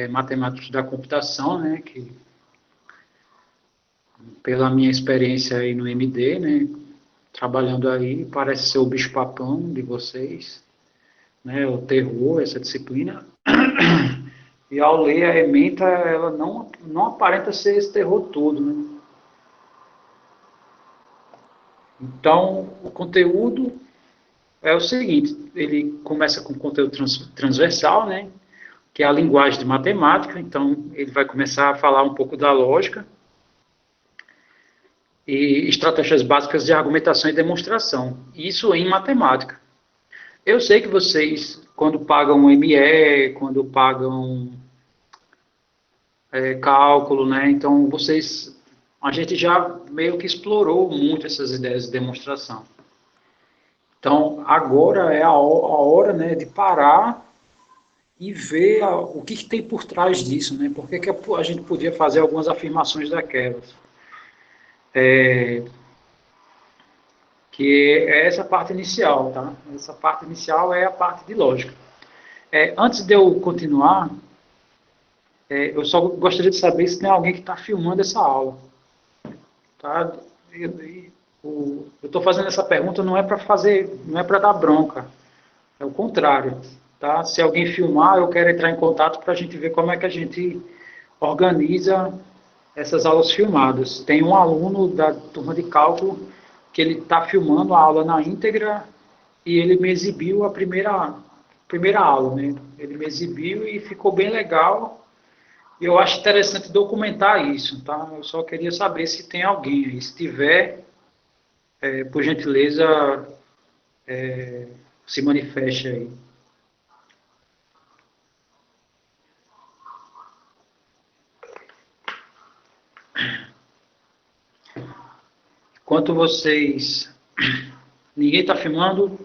matemáticos da computação, né, que pela minha experiência aí no MD, né, trabalhando aí, parece ser o bicho-papão de vocês, né, o terror, essa disciplina. E ao ler a ementa, ela não aparenta ser esse terror todo, né? Então, o conteúdo é o seguinte, ele começa com conteúdo transversal, né, que é a linguagem de matemática, então ele vai começar a falar um pouco da lógica e estratégias básicas de argumentação e demonstração, isso em matemática. Eu sei que vocês, quando pagam ME, quando pagam cálculo, né, então a gente já meio que explorou muito essas ideias de demonstração. Então, agora é a hora, né, de parar e ver o que tem por trás disso, né? Por que a gente podia fazer algumas afirmações daquelas. Que é essa parte inicial, tá? Essa parte inicial é a parte de lógica. Antes de eu continuar, eu só gostaria de saber se tem alguém que está filmando essa aula. Tá? Eu estou fazendo essa pergunta não é para dar bronca, é o contrário. Tá? Se alguém filmar, eu quero entrar em contato para a gente ver como é que a gente organiza essas aulas filmadas. Tem um aluno da turma de cálculo que ele está filmando a aula na íntegra e ele me exibiu a primeira aula, né? Ele me exibiu e ficou bem legal. Eu acho interessante documentar isso, tá? Eu só queria saber se tem alguém aí. Se tiver, por gentileza, se manifeste aí. Enquanto vocês... Ninguém está filmando?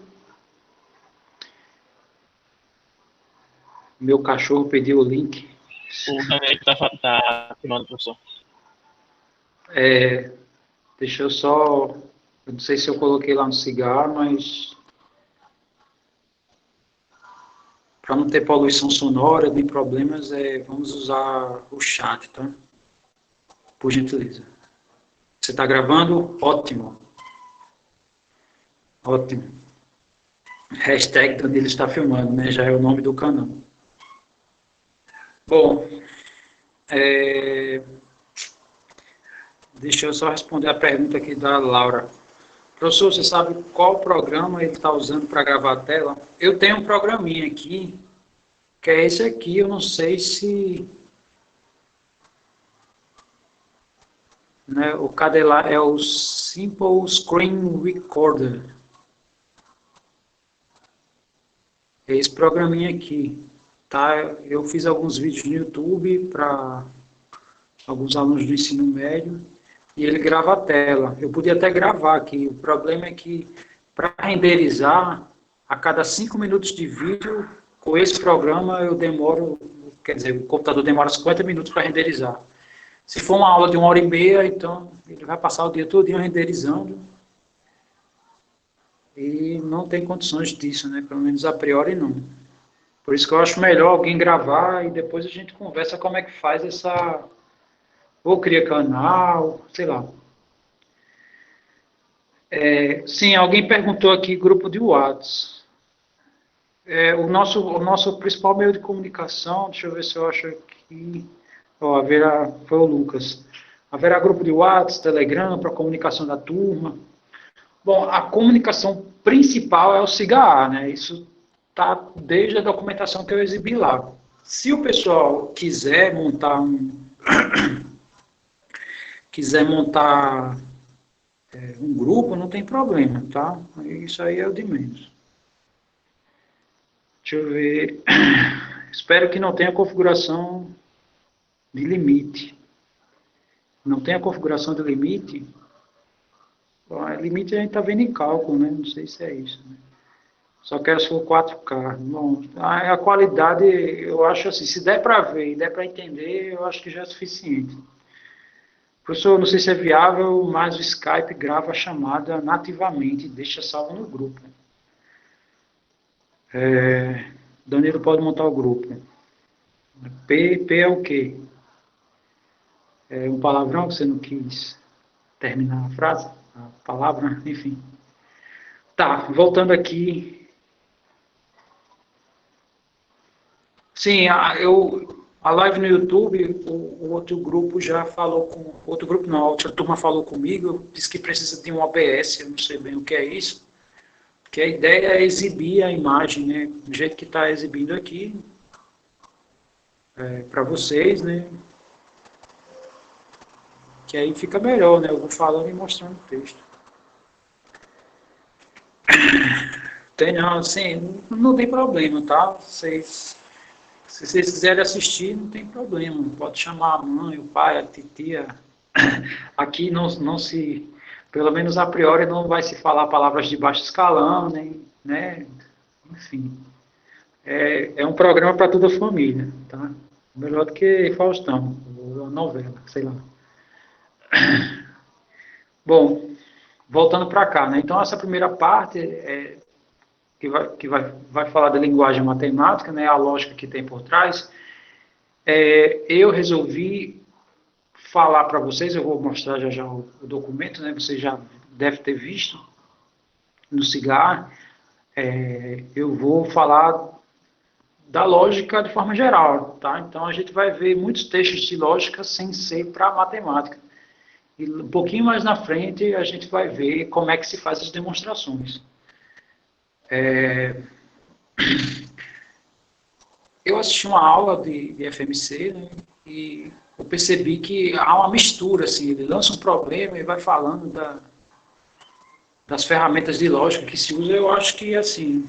Meu cachorro pediu o link. O Daniel está filmando, professor. Deixa eu só... Eu não sei se eu coloquei lá no cigarro, mas... Para não ter poluição sonora, nem problemas, vamos usar o chat, tá? Por gentileza. Você está gravando? Ótimo. Ótimo. Hashtag Danilo está filmando, né? Já é o nome do canal. Bom, deixa eu só responder a pergunta aqui da Laura. Professor, você sabe qual programa ele está usando para gravar a tela? Eu tenho um programinha aqui, que é esse aqui, eu não sei se... Né, o Cadela é o Simple Screen Recorder. É esse programinha aqui. Tá? Eu fiz alguns vídeos no YouTube para alguns alunos do ensino médio e ele grava a tela. Eu podia até gravar aqui. O problema é que para renderizar, a cada 5 minutos de vídeo, com esse programa eu demoro, quer dizer, o computador demora 50 minutos para renderizar. Se for uma aula de 1h30, então ele vai passar o dia todo renderizando e não tem condições disso, né? Pelo menos a priori não. Por isso que eu acho melhor alguém gravar e depois a gente conversa como é que faz essa... Ou cria canal, sei lá. Sim, alguém perguntou aqui, grupo de WhatsApp. O nosso principal meio de comunicação, deixa eu ver se eu acho aqui... foi o Lucas. Haverá grupo de WhatsApp, Telegram, para comunicação da turma. Bom, a comunicação principal é o SIGA, né? Isso está desde a documentação que eu exibi lá. Se o pessoal quiser montar um grupo, não tem problema, tá? Isso aí é o de menos. Deixa eu ver. Espero que não tenha configuração de limite. Não tem a configuração de limite? Bom, limite a gente está vendo em cálculo, né? Não sei se é isso, né? Só quero se for 4K. Bom, a qualidade, eu acho assim, se der para ver e der para entender, eu acho que já é suficiente. Professor, não sei se é viável, mas o Skype grava a chamada nativamente e deixa salvo no grupo. Danilo pode montar o grupo. P é o quê? É um palavrão que você não quis terminar a frase? A palavra, enfim. Tá, voltando aqui. Sim, a live no YouTube, o outro grupo já falou com. Outro grupo não, a outra turma falou comigo, disse que precisa de um OBS, eu não sei bem o que é isso, porque a ideia é exibir a imagem, né? Do jeito que está exibindo aqui, para vocês, né? Que aí fica melhor, né? Eu vou falando e mostrando o texto. Tem não, assim, não tem problema, tá? Vocês, se vocês quiserem assistir, não tem problema. Pode chamar a mãe, o pai, a titia. Aqui não se, pelo menos a priori, não vai se falar palavras de baixo escalão, nem, né? Enfim, é um programa para toda a família, tá? Melhor do que Faustão, ou novela, sei lá. Bom, voltando para cá, né? Então, essa primeira parte vai falar da linguagem matemática, né? A lógica que tem por trás. Eu resolvi falar para vocês, eu vou mostrar já o documento, né? Vocês já devem ter visto no CIGAR. Eu vou falar da lógica de forma geral, tá? Então a gente vai ver muitos textos de lógica sem ser para matemática. E um pouquinho mais na frente a gente vai ver como é que se faz as demonstrações. Eu assisti uma aula de FMC, né, e eu percebi que há uma mistura, assim, ele lança um problema e vai falando das ferramentas de lógica que se usa. Eu acho que, assim,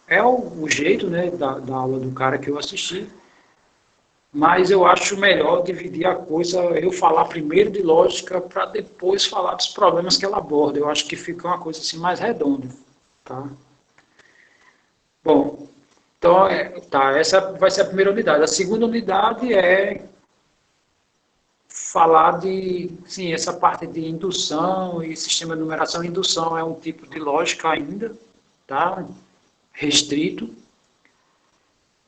é o jeito, né, da aula do cara que eu assisti, mas eu acho melhor dividir a coisa, eu falar primeiro de lógica para depois falar dos problemas que ela aborda. Eu acho que fica uma coisa assim mais redonda, tá? Bom, então, tá, essa vai ser a primeira unidade. A segunda unidade é falar de, sim, essa parte de indução e sistema de numeração. Indução é um tipo de lógica ainda, tá? Restrito.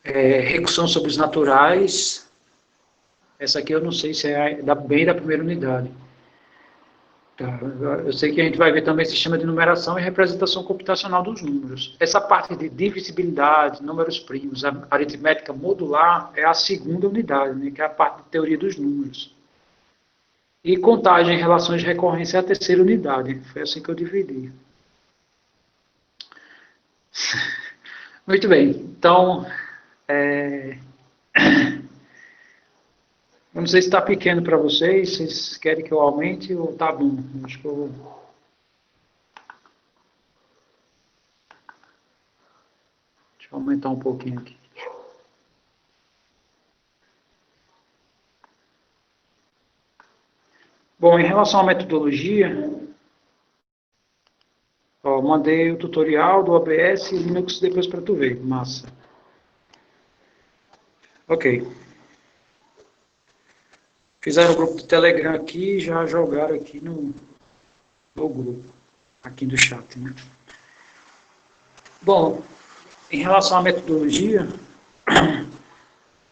Recursão sobre os naturais. Essa aqui eu não sei se é bem da primeira unidade. Tá. Eu sei que a gente vai ver também sistema de numeração e representação computacional dos números. Essa parte de divisibilidade, números primos, aritmética modular é a segunda unidade, né, que é a parte de teoria dos números. E contagem em relações de recorrência é a terceira unidade. Foi assim que eu dividi. Muito bem. Então, eu não sei se está pequeno para vocês, vocês querem que eu aumente ou tá bom? Acho que eu vou. Deixa eu aumentar um pouquinho aqui. Bom, em relação à metodologia, ó, mandei o tutorial do OBS e Linux depois para tu ver. Massa. Ok. Fizeram o grupo do Telegram aqui e já jogaram aqui no grupo, aqui do chat, né? Bom, em relação à metodologia,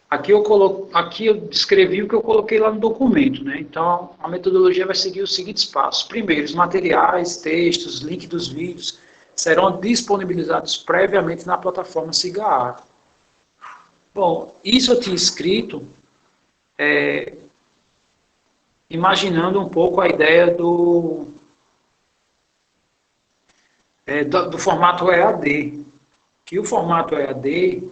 aqui eu descrevi o que eu coloquei lá no documento, né? Então, a metodologia vai seguir os seguintes passos. Primeiro, os materiais, textos, link dos vídeos serão disponibilizados previamente na plataforma SIGA. Bom, isso eu tinha escrito imaginando um pouco a ideia do formato EAD. Que o formato EAD,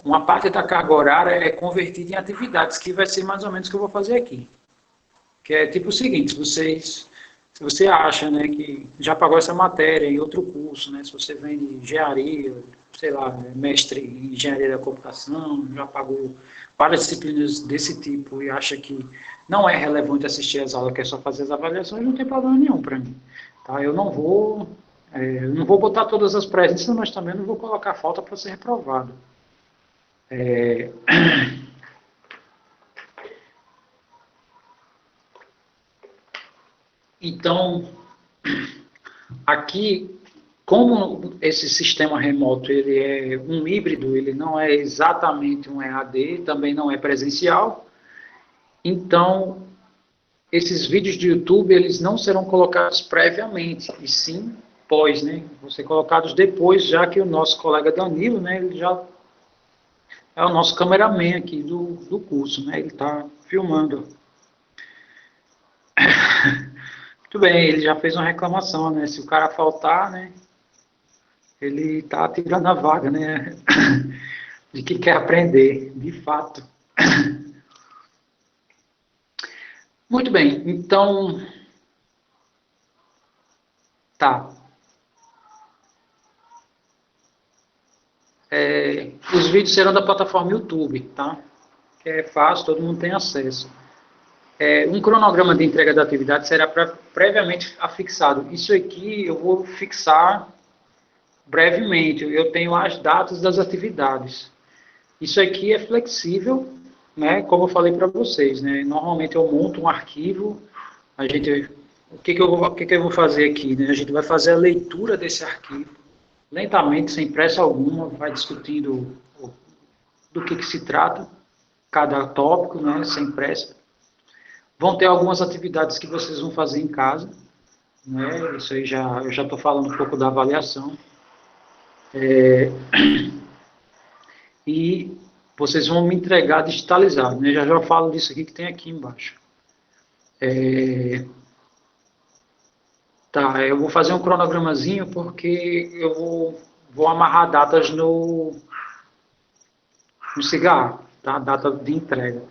uma parte da carga horária é convertida em atividades, que vai ser mais ou menos o que eu vou fazer aqui. Que é tipo o seguinte, se você acha, né, que já pagou essa matéria em outro curso, né, se você vem de engenharia, sei lá, mestre em engenharia da computação, já pagou várias disciplinas desse tipo e acha que não é relevante assistir as aulas, quer só fazer as avaliações, não tem problema nenhum para mim. Tá? Eu não vou botar todas as presenças, mas também não vou colocar falta para ser reprovado. Então, aqui como esse sistema remoto ele é um híbrido, ele não é exatamente um EAD, também não é presencial, então esses vídeos de YouTube eles não serão colocados previamente, e sim pós, né? Vão ser colocados depois, já que o nosso colega Danilo, né, ele já é o nosso cameraman aqui do curso, né? Ele está filmando. Muito bem, ele já fez uma reclamação, né? Se o cara faltar, né? Ele está tirando a vaga, né? De que quer aprender, de fato. Muito bem, então... Tá. Os vídeos serão da plataforma YouTube, tá? Que é fácil, todo mundo tem acesso. Um cronograma de entrega da atividade será previamente afixado. Isso aqui eu vou fixar brevemente. Eu tenho as datas das atividades. Isso aqui é flexível, né? Como eu falei para vocês, né? Normalmente eu monto um arquivo. O que eu vou fazer aqui? Né? A gente vai fazer a leitura desse arquivo lentamente, sem pressa alguma, vai discutindo do que se trata, cada tópico, né? Sem pressa. Vão ter algumas atividades que vocês vão fazer em casa, né? Isso aí eu já estou falando um pouco da avaliação. E vocês vão me entregar digitalizado, né? Já falo disso aqui que tem aqui embaixo. Tá, eu vou fazer um cronogramazinho porque eu vou amarrar datas no cigarro, tá? Data de entrega.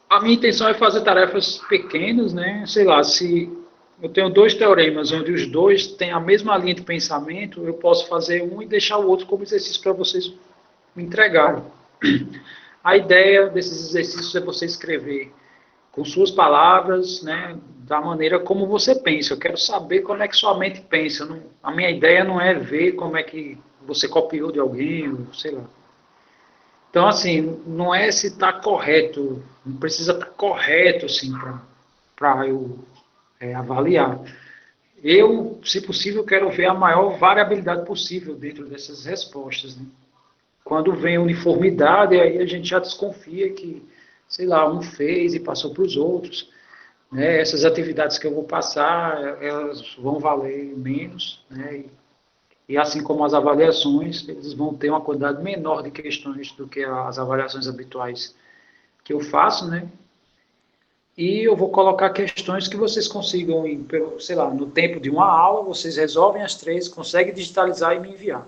A minha intenção é fazer tarefas pequenas, né? Sei lá, se eu tenho 2 teoremas onde os dois têm a mesma linha de pensamento, eu posso fazer um e deixar o outro como exercício para vocês me entregarem. A ideia desses exercícios é você escrever com suas palavras, né, da maneira como você pensa. Eu quero saber como é que sua mente pensa. A minha ideia não é ver como é que você copiou de alguém, ou sei lá. Então, assim, não é se está correto, não precisa estar correto, assim, para eu avaliar. Eu, se possível, quero ver a maior variabilidade possível dentro dessas respostas, né? Quando vem uniformidade, aí a gente já desconfia que, sei lá, um fez e passou para os outros, né? Essas atividades que eu vou passar, elas vão valer menos, né? E assim como as avaliações, eles vão ter uma quantidade menor de questões do que as avaliações habituais que eu faço, né? E eu vou colocar questões que vocês consigam, sei lá, no tempo de uma aula, vocês resolvem as 3, conseguem digitalizar e me enviar,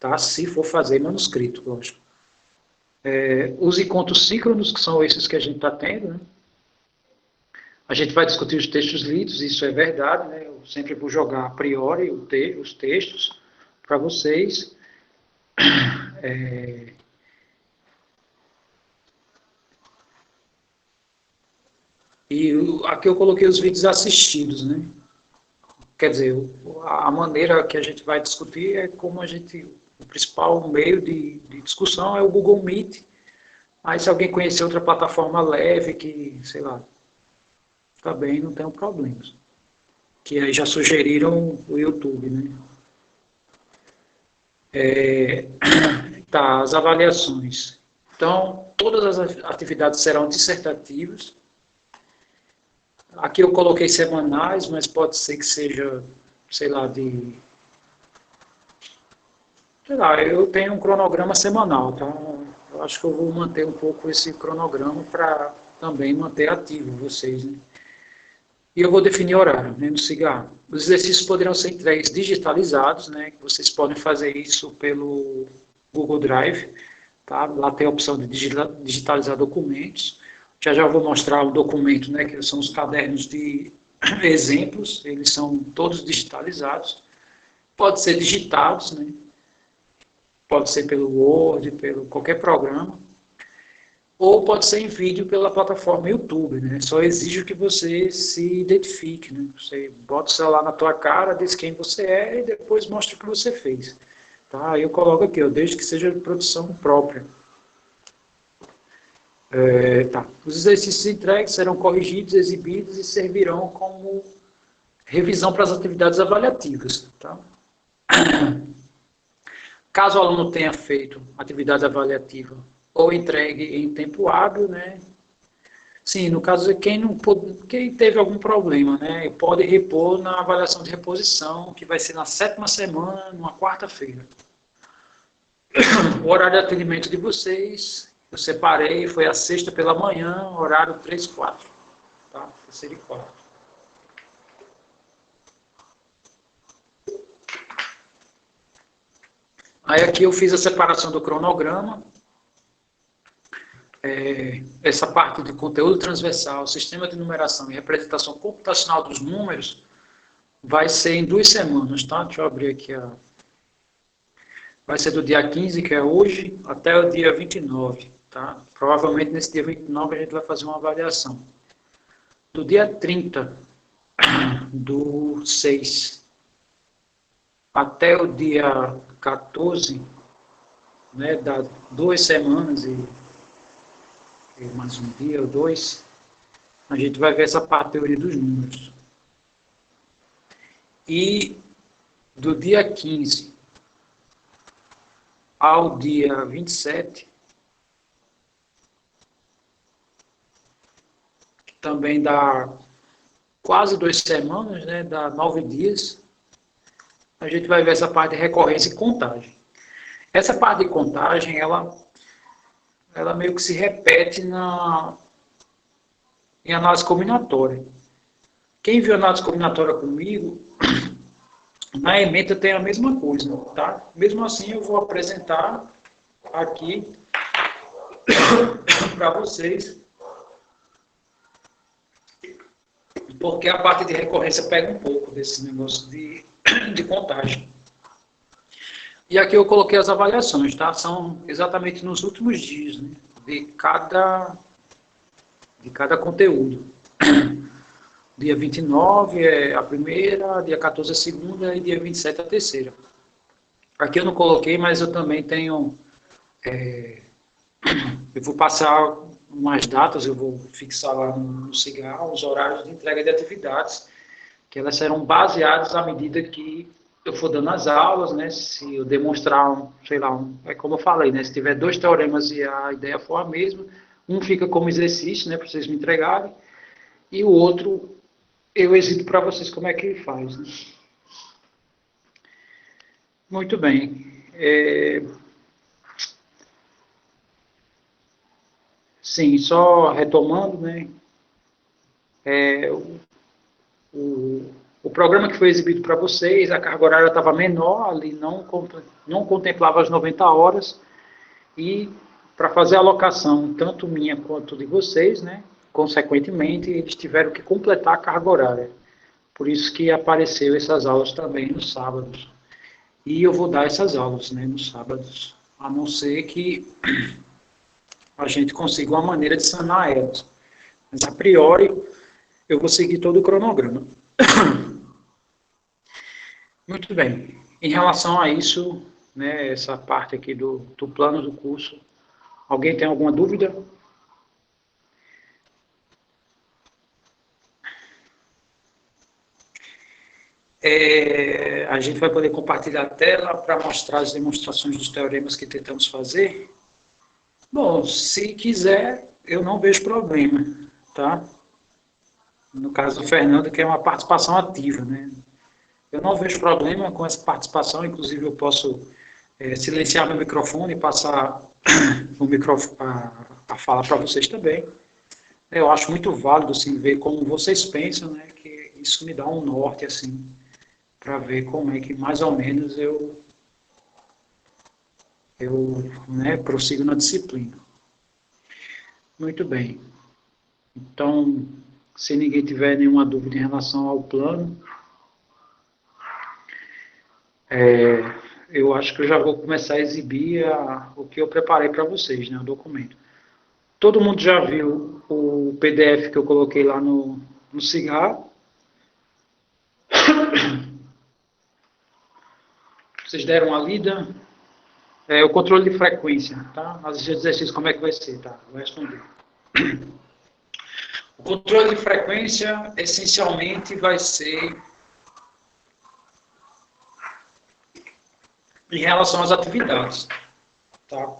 tá? Se for fazer manuscrito, lógico. Use contos síncronos, que são esses que a gente está tendo, né? A gente vai discutir os textos lidos, isso é verdade, né? Eu sempre vou jogar a priori os textos para vocês. E aqui eu coloquei os vídeos assistidos, né? Quer dizer, a maneira que a gente vai discutir é como o principal meio de discussão é o Google Meet. Mas se alguém conhecer outra plataforma leve, que, sei lá, também não tem problemas. Que aí já sugeriram o YouTube, né? Tá, as avaliações. Então, todas as atividades serão dissertativas. Aqui eu coloquei semanais, mas pode ser que seja, sei lá, sei lá, eu tenho um cronograma semanal, então eu acho que eu vou manter um pouco esse cronograma para também manter ativo vocês, né? E eu vou definir horário, né, no cigarro. Os exercícios poderão ser entregues digitalizados, né, que vocês podem fazer isso pelo Google Drive, tá? Lá tem a opção de digitalizar documentos. Já vou mostrar o documento, né, que são os cadernos de exemplos, eles são todos digitalizados. Pode ser digitados, né? Pode ser pelo Word, pelo qualquer programa, ou pode ser em vídeo pela plataforma YouTube, né? Só exige que você se identifique, né? Você bota o celular na tua cara, diz quem você é e depois mostra o que você fez. Tá? Aí eu coloco aqui, desde que seja de produção própria. Tá. Os exercícios entregues serão corrigidos, exibidos e servirão como revisão para as atividades avaliativas. Tá? Caso o aluno tenha feito atividade avaliativa ou entregue em tempo hábil, né? Sim, no caso de quem teve algum problema, né? Pode repor na avaliação de reposição, que vai ser na 7ª semana, numa quarta-feira. O horário de atendimento de vocês, eu separei, foi a sexta pela manhã, horário 3, 4. Tá? Terceiro e quarto. Aí aqui eu fiz a separação do cronograma. Essa parte de conteúdo transversal, sistema de numeração e representação computacional dos números vai ser em 2 semanas, tá? Deixa eu abrir aqui vai ser do dia 15, que é hoje, até o dia 29, tá? Provavelmente nesse dia 29 a gente vai fazer uma avaliação. Do dia 30 do 6 até o dia 14, né, dá 2 semanas e mais um dia ou 2, a gente vai ver essa parte da teoria dos números. E do dia 15 ao dia 27, que também dá quase 2 semanas, né, dá 9 dias, a gente vai ver essa parte de recorrência e contagem. Essa parte de contagem, ela meio que se repete em análise combinatória. Quem viu análise combinatória comigo, na ementa tem a mesma coisa, tá? Mesmo assim, eu vou apresentar aqui para vocês, porque a parte de recorrência pega um pouco desse negócio de contagem. E aqui eu coloquei as avaliações, tá? São exatamente nos últimos dias, né, de cada conteúdo. Dia 29 é a primeira, dia 14 a segunda e dia 27 a terceira. Aqui eu não coloquei, mas eu também tenho... eu vou passar umas datas, eu vou fixar lá no CIGAR os horários de entrega de atividades, que elas serão baseadas à medida que eu for dando as aulas, né? Se eu demonstrar, é como eu falei, né? Se tiver 2 teoremas e a ideia for a mesma, um fica como exercício, né? Para vocês me entregarem, e o outro eu exibo para vocês como é que ele faz, né? Muito bem. Sim, só retomando, né? O programa que foi exibido para vocês, a carga horária estava menor, ali não contemplava as 90 horas, e para fazer a alocação, tanto minha quanto de vocês, né, consequentemente, eles tiveram que completar a carga horária. Por isso que apareceu essas aulas também nos sábados. E eu vou dar essas aulas, né, nos sábados, a não ser que a gente consiga uma maneira de sanar elas. Mas, a priori, eu vou seguir todo o cronograma. Muito bem. Em relação a isso, né, essa parte aqui do plano do curso, alguém tem alguma dúvida? A gente vai poder compartilhar a tela para mostrar as demonstrações dos teoremas que tentamos fazer? Bom, se quiser, eu não vejo problema, tá? No caso do Fernando, que é uma participação ativa, né? Eu não vejo problema com essa participação, inclusive eu posso silenciar meu microfone e passar o microfone a fala para vocês também. Eu acho muito válido, assim, ver como vocês pensam, né, que isso me dá um norte, assim, para ver como é que mais ou menos eu prossigo na disciplina. Muito bem. Então, se ninguém tiver nenhuma dúvida em relação ao plano, eu acho que eu já vou começar a exibir o que eu preparei para vocês, né, o documento. Todo mundo já viu o PDF que eu coloquei lá no CIGAR. Vocês deram uma lida? O controle de frequência, tá? Os exercícios, como é que vai ser, tá? Vou responder. O controle de frequência, essencialmente, vai ser em relação às atividades. Tá?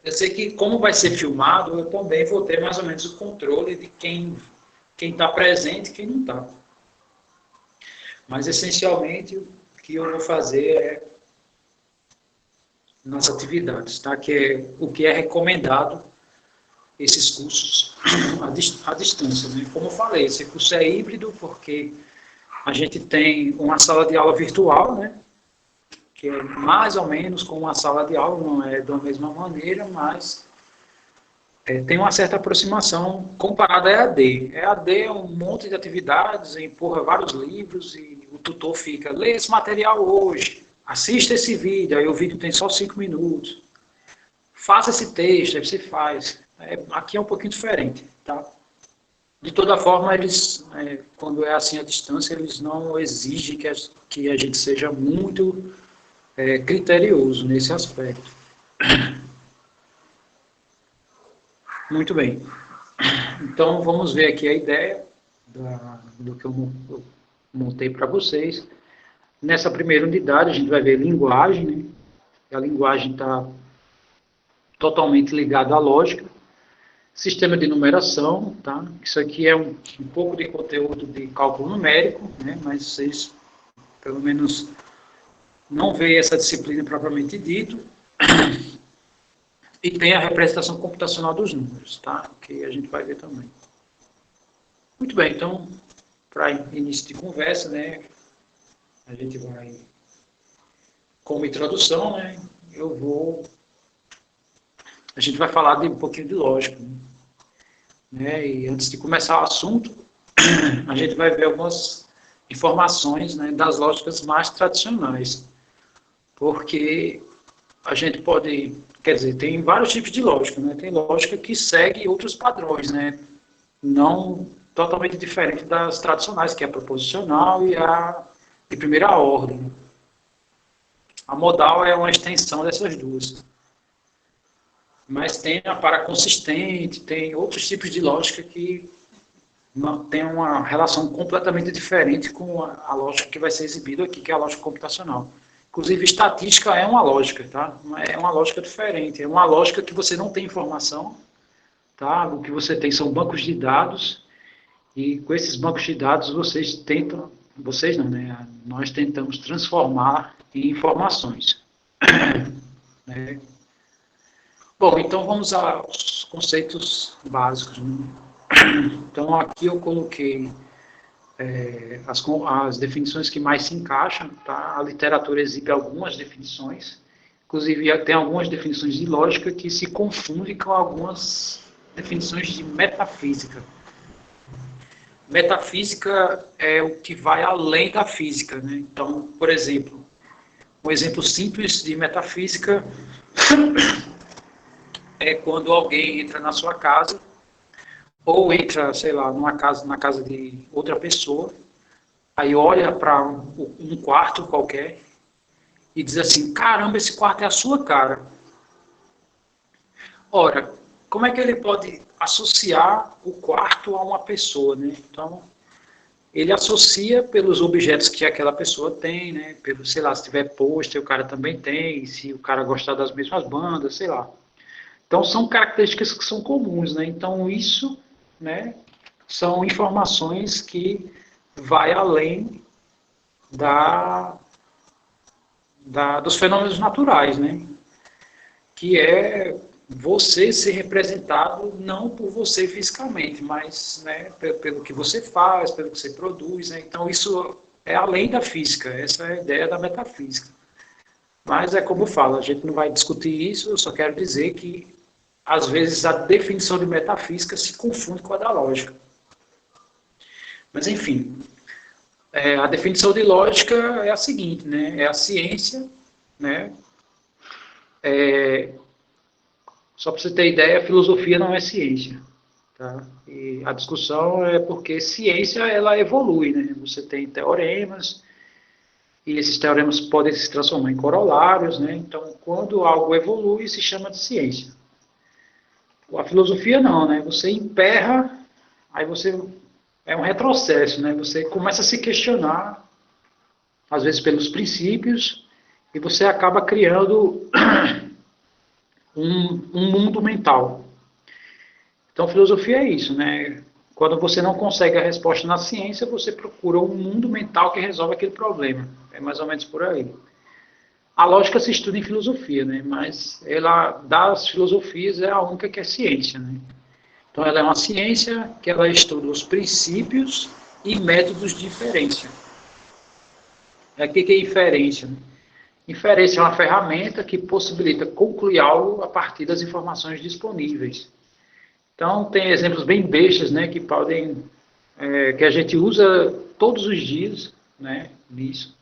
Eu sei que, como vai ser filmado, eu também vou ter mais ou menos o controle de quem está presente e quem não está. Mas, essencialmente, o que eu vou fazer é nas atividades, tá? Que é o que é recomendado esses cursos à distância. Né? Como eu falei, esse curso é híbrido porque a gente tem uma sala de aula virtual, né? Que é mais ou menos como uma sala de aula, não é da mesma maneira, mas tem uma certa aproximação comparada à EAD. EAD é um monte de atividades, empurra vários livros e o tutor fica, lê esse material hoje, assista esse vídeo, aí o vídeo tem só 5 minutos, faça esse texto, aí você faz. Aqui é um pouquinho diferente, tá? De toda forma, eles, quando é assim à distância, eles não exigem que a gente seja muito criterioso nesse aspecto. Muito bem. Então, vamos ver aqui a ideia do que eu montei para vocês. Nessa primeira unidade, a gente vai ver linguagem, né? A linguagem está totalmente ligada à lógica. Sistema de numeração, tá? Isso aqui é um pouco de conteúdo de cálculo numérico, né? Mas vocês, pelo menos, não veem essa disciplina propriamente dito. E tem a representação computacional dos números, tá? Que a gente vai ver também. Muito bem, então, para início de conversa, né? A gente vai, como introdução, né? A gente vai falar de um pouquinho de lógica, né? E antes de começar o assunto, a gente vai ver algumas informações, né, das lógicas mais tradicionais. Porque a gente pode, quer dizer, tem vários tipos de lógica, né? Tem lógica que segue outros padrões, né? Não totalmente diferente das tradicionais, que é a proposicional e a de primeira ordem. A modal é uma extensão dessas duas. Mas tem a paraconsistente, tem outros tipos de lógica que tem uma relação completamente diferente com a lógica que vai ser exibida aqui, que é a lógica computacional. Inclusive, estatística é uma lógica, tá? É uma lógica diferente. É uma lógica que você não tem informação, tá? O que você tem são bancos de dados, e com esses bancos de dados vocês não, né? Nós tentamos transformar em informações. Né? Bom, então vamos aos conceitos básicos. Né? Então, aqui eu coloquei as definições que mais se encaixam, tá? A literatura exibe algumas definições, inclusive tem algumas definições de lógica que se confundem com algumas definições de metafísica. Metafísica é o que vai além da física, né? Então, por exemplo, um exemplo simples de metafísica é quando alguém entra na sua casa ou entra, sei lá, na casa de outra pessoa, aí olha para um quarto qualquer e diz assim, caramba, esse quarto é a sua cara. Ora, como é que ele pode associar o quarto a uma pessoa, né? Então, ele associa pelos objetos que aquela pessoa tem, né? Sei lá, se tiver pôster, o cara também tem, se o cara gostar das mesmas bandas, sei lá. Então, são características que são comuns, né? Então, isso, né, são informações que vai além dos fenômenos naturais, né? Que é você ser representado não por você fisicamente, mas, né, pelo que você faz, pelo que você produz. Né? Então, isso é além da física, essa é a ideia da metafísica. Mas é como eu falo, a gente não vai discutir isso, eu só quero dizer que, às vezes, a definição de metafísica se confunde com a da lógica. Mas, enfim, a definição de lógica é a seguinte, né? É a ciência, né? Só para você ter ideia, a filosofia não é ciência. Tá? E a discussão é porque ciência ela evolui. Né? Você tem teoremas, e esses teoremas podem se transformar em corolários. Né? Então, quando algo evolui, se chama de ciência. A filosofia não, né? Você emperra, aí você... É um retrocesso, né? Você começa a se questionar, às vezes pelos princípios, e você acaba criando um mundo mental. Então, filosofia é isso, né? Quando você não consegue a resposta na ciência, você procura um mundo mental que resolve aquele problema. É mais ou menos por aí. A lógica se estuda em filosofia, né? Mas ela, das filosofias, é a única que é ciência, né? Então, ela é uma ciência que ela estuda os princípios e métodos de inferência. O que é inferência? Né? Inferência é uma ferramenta que possibilita concluir algo a partir das informações disponíveis. Então, tem exemplos bem bestas, né, que podem, que a gente usa todos os dias, né, nisso.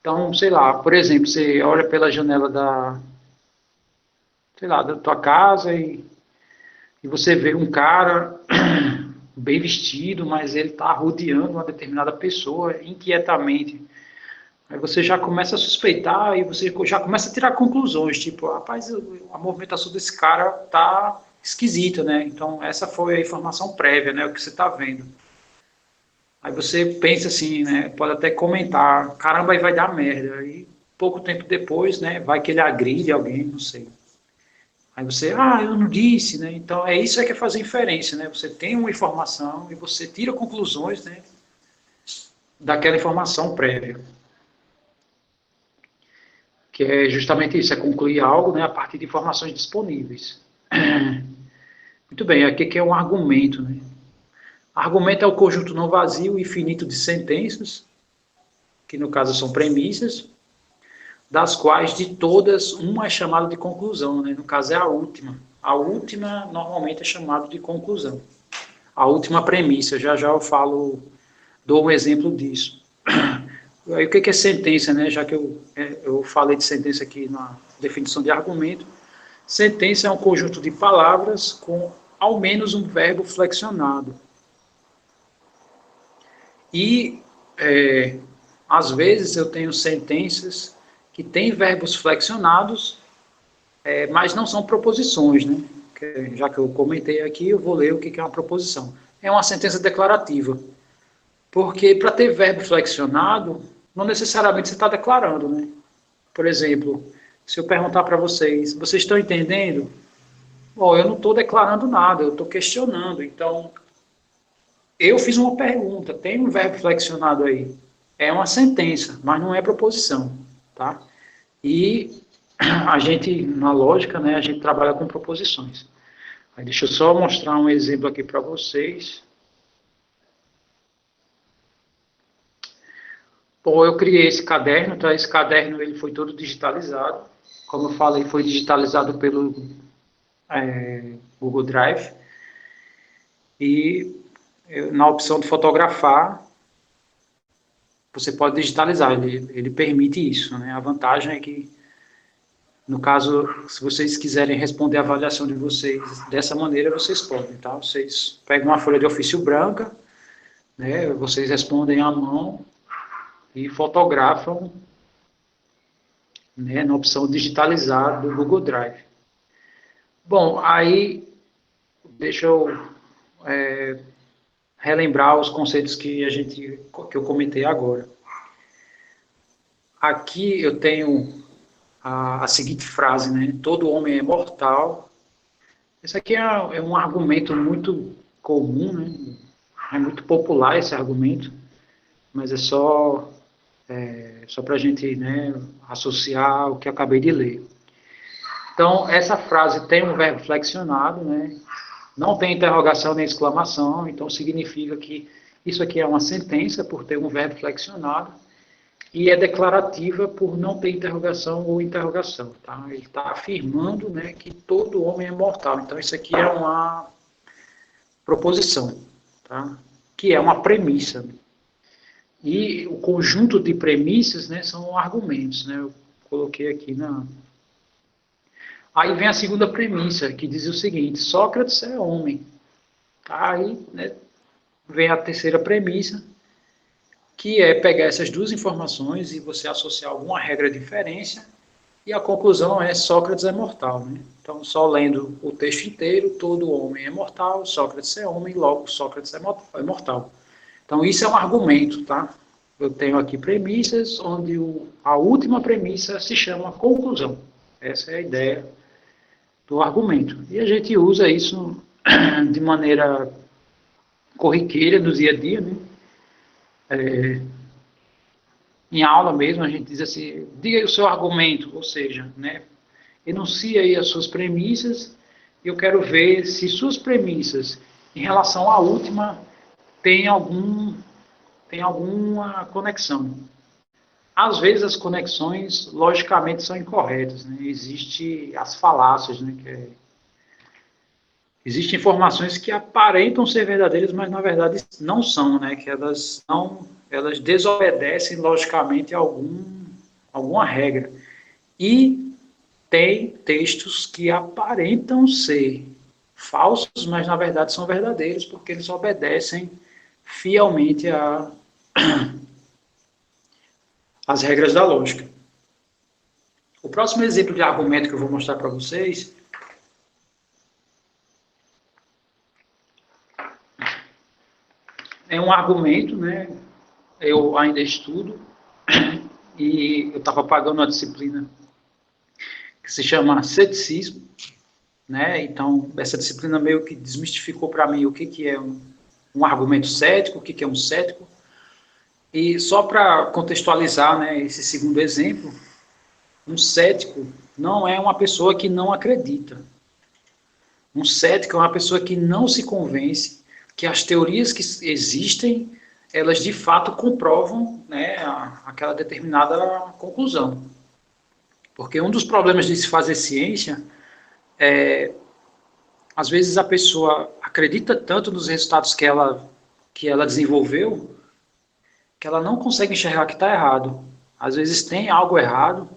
Então, sei lá, por exemplo, você olha pela janela sei lá, da tua casa e você vê um cara bem vestido, mas ele está rodeando uma determinada pessoa inquietamente. Aí você já começa a suspeitar e você já começa a tirar conclusões, tipo, rapaz, a movimentação desse cara tá esquisita, né? Então, essa foi a informação prévia, né? O que você está vendo. Aí você pensa assim, né? Pode até comentar, caramba, aí vai dar merda. Aí, pouco tempo depois, né? Vai que ele agride alguém, não sei. Aí você, eu não disse, né? Então, é isso que é fazer inferência, né? Você tem uma informação e você tira conclusões, né? Daquela informação prévia. Que é justamente isso, é concluir algo, né, a partir de informações disponíveis. Muito bem, aqui que é um argumento. Né? Argumento é o conjunto não vazio e finito de sentenças, que no caso são premissas, das quais de todas uma é chamada de conclusão, né? No caso é a última. A última normalmente é chamada de conclusão. A última premissa, já eu falo, dou um exemplo disso. Aí o que é sentença, né? Já que eu falei de sentença aqui na definição de argumento, sentença é um conjunto de palavras com ao menos um verbo flexionado. E, às vezes, eu tenho sentenças que têm verbos flexionados, mas não são proposições, né? Já que eu comentei aqui, eu vou ler o que é uma proposição. É uma sentença declarativa. Porque para ter verbo flexionado, não necessariamente você está declarando, né? Por exemplo, se eu perguntar para vocês, vocês estão entendendo? Bom, eu não estou declarando nada, eu estou questionando. Então, eu fiz uma pergunta, tem um verbo flexionado aí. É uma sentença, mas não é proposição, tá? E a gente, na lógica, né, a gente trabalha com proposições. Aí deixa eu só mostrar um exemplo aqui para vocês. Bom, eu criei esse caderno, tá? Esse caderno ele foi todo digitalizado. Como eu falei, foi digitalizado pelo Google Drive. E na opção de fotografar, você pode digitalizar, ele permite isso, né? A vantagem é que, no caso, se vocês quiserem responder a avaliação de vocês dessa maneira, vocês podem, tá? Vocês pegam uma folha de ofício branca, né? Vocês respondem à mão e fotografam, né, na opção digitalizar do Google Drive. Bom, aí deixa eu relembrar os conceitos que eu comentei agora. Aqui eu tenho a seguinte frase, né? Todo homem é mortal. Esse aqui é um argumento muito comum, né? É muito popular esse argumento, mas é só para a gente, né, associar o que eu acabei de ler. Então, essa frase tem um verbo flexionado, né? Não tem interrogação nem exclamação, então significa que isso aqui é uma sentença por ter um verbo flexionado e é declarativa por não ter interrogação ou interrogação. Tá? Ele está afirmando, né, que todo homem é mortal. Então, isso aqui é uma proposição, tá? Que é uma premissa. E o conjunto de premissas, né, são argumentos. Né? Eu coloquei aqui na... Aí vem a segunda premissa, que diz o seguinte: Sócrates é homem. Aí, né, vem a terceira premissa, que é pegar essas duas informações e você associar alguma regra de inferência, e a conclusão é Sócrates é mortal. Né? Então, só lendo o texto inteiro, todo homem é mortal, Sócrates é homem, logo Sócrates é mortal. Então, isso é um argumento, tá? eu tenho aqui premissas, onde a última premissa se chama conclusão. Essa é a ideia do argumento. E a gente usa isso de maneira corriqueira no dia a dia, né? Em aula mesmo, a gente diz assim, diga aí o seu argumento, ou seja, né, enuncie aí as suas premissas, e eu quero ver se suas premissas, em relação à última, tem alguma conexão. Às vezes as conexões, logicamente, são incorretas, né? Existem as falácias, né? Existem informações que aparentam ser verdadeiras, mas na verdade não são, né? Que elas desobedecem logicamente a alguma regra. E tem textos que aparentam ser falsos, mas na verdade são verdadeiros, porque eles obedecem fielmente às regras da lógica. O próximo exemplo de argumento que eu vou mostrar para vocês é um argumento, né? Eu ainda estudo e eu estava pagando uma disciplina que se chama ceticismo, né? Então, essa disciplina meio que desmistificou para mim o que é um argumento cético, o que é um cético. E só para contextualizar, né, esse segundo exemplo, um cético não é uma pessoa que não acredita. Um cético é uma pessoa que não se convence que as teorias que existem, elas de fato comprovam, né, aquela determinada conclusão. Porque um dos problemas de se fazer ciência é, às vezes a pessoa acredita tanto nos resultados que ela desenvolveu, que ela não consegue enxergar que está errado. Às vezes tem algo errado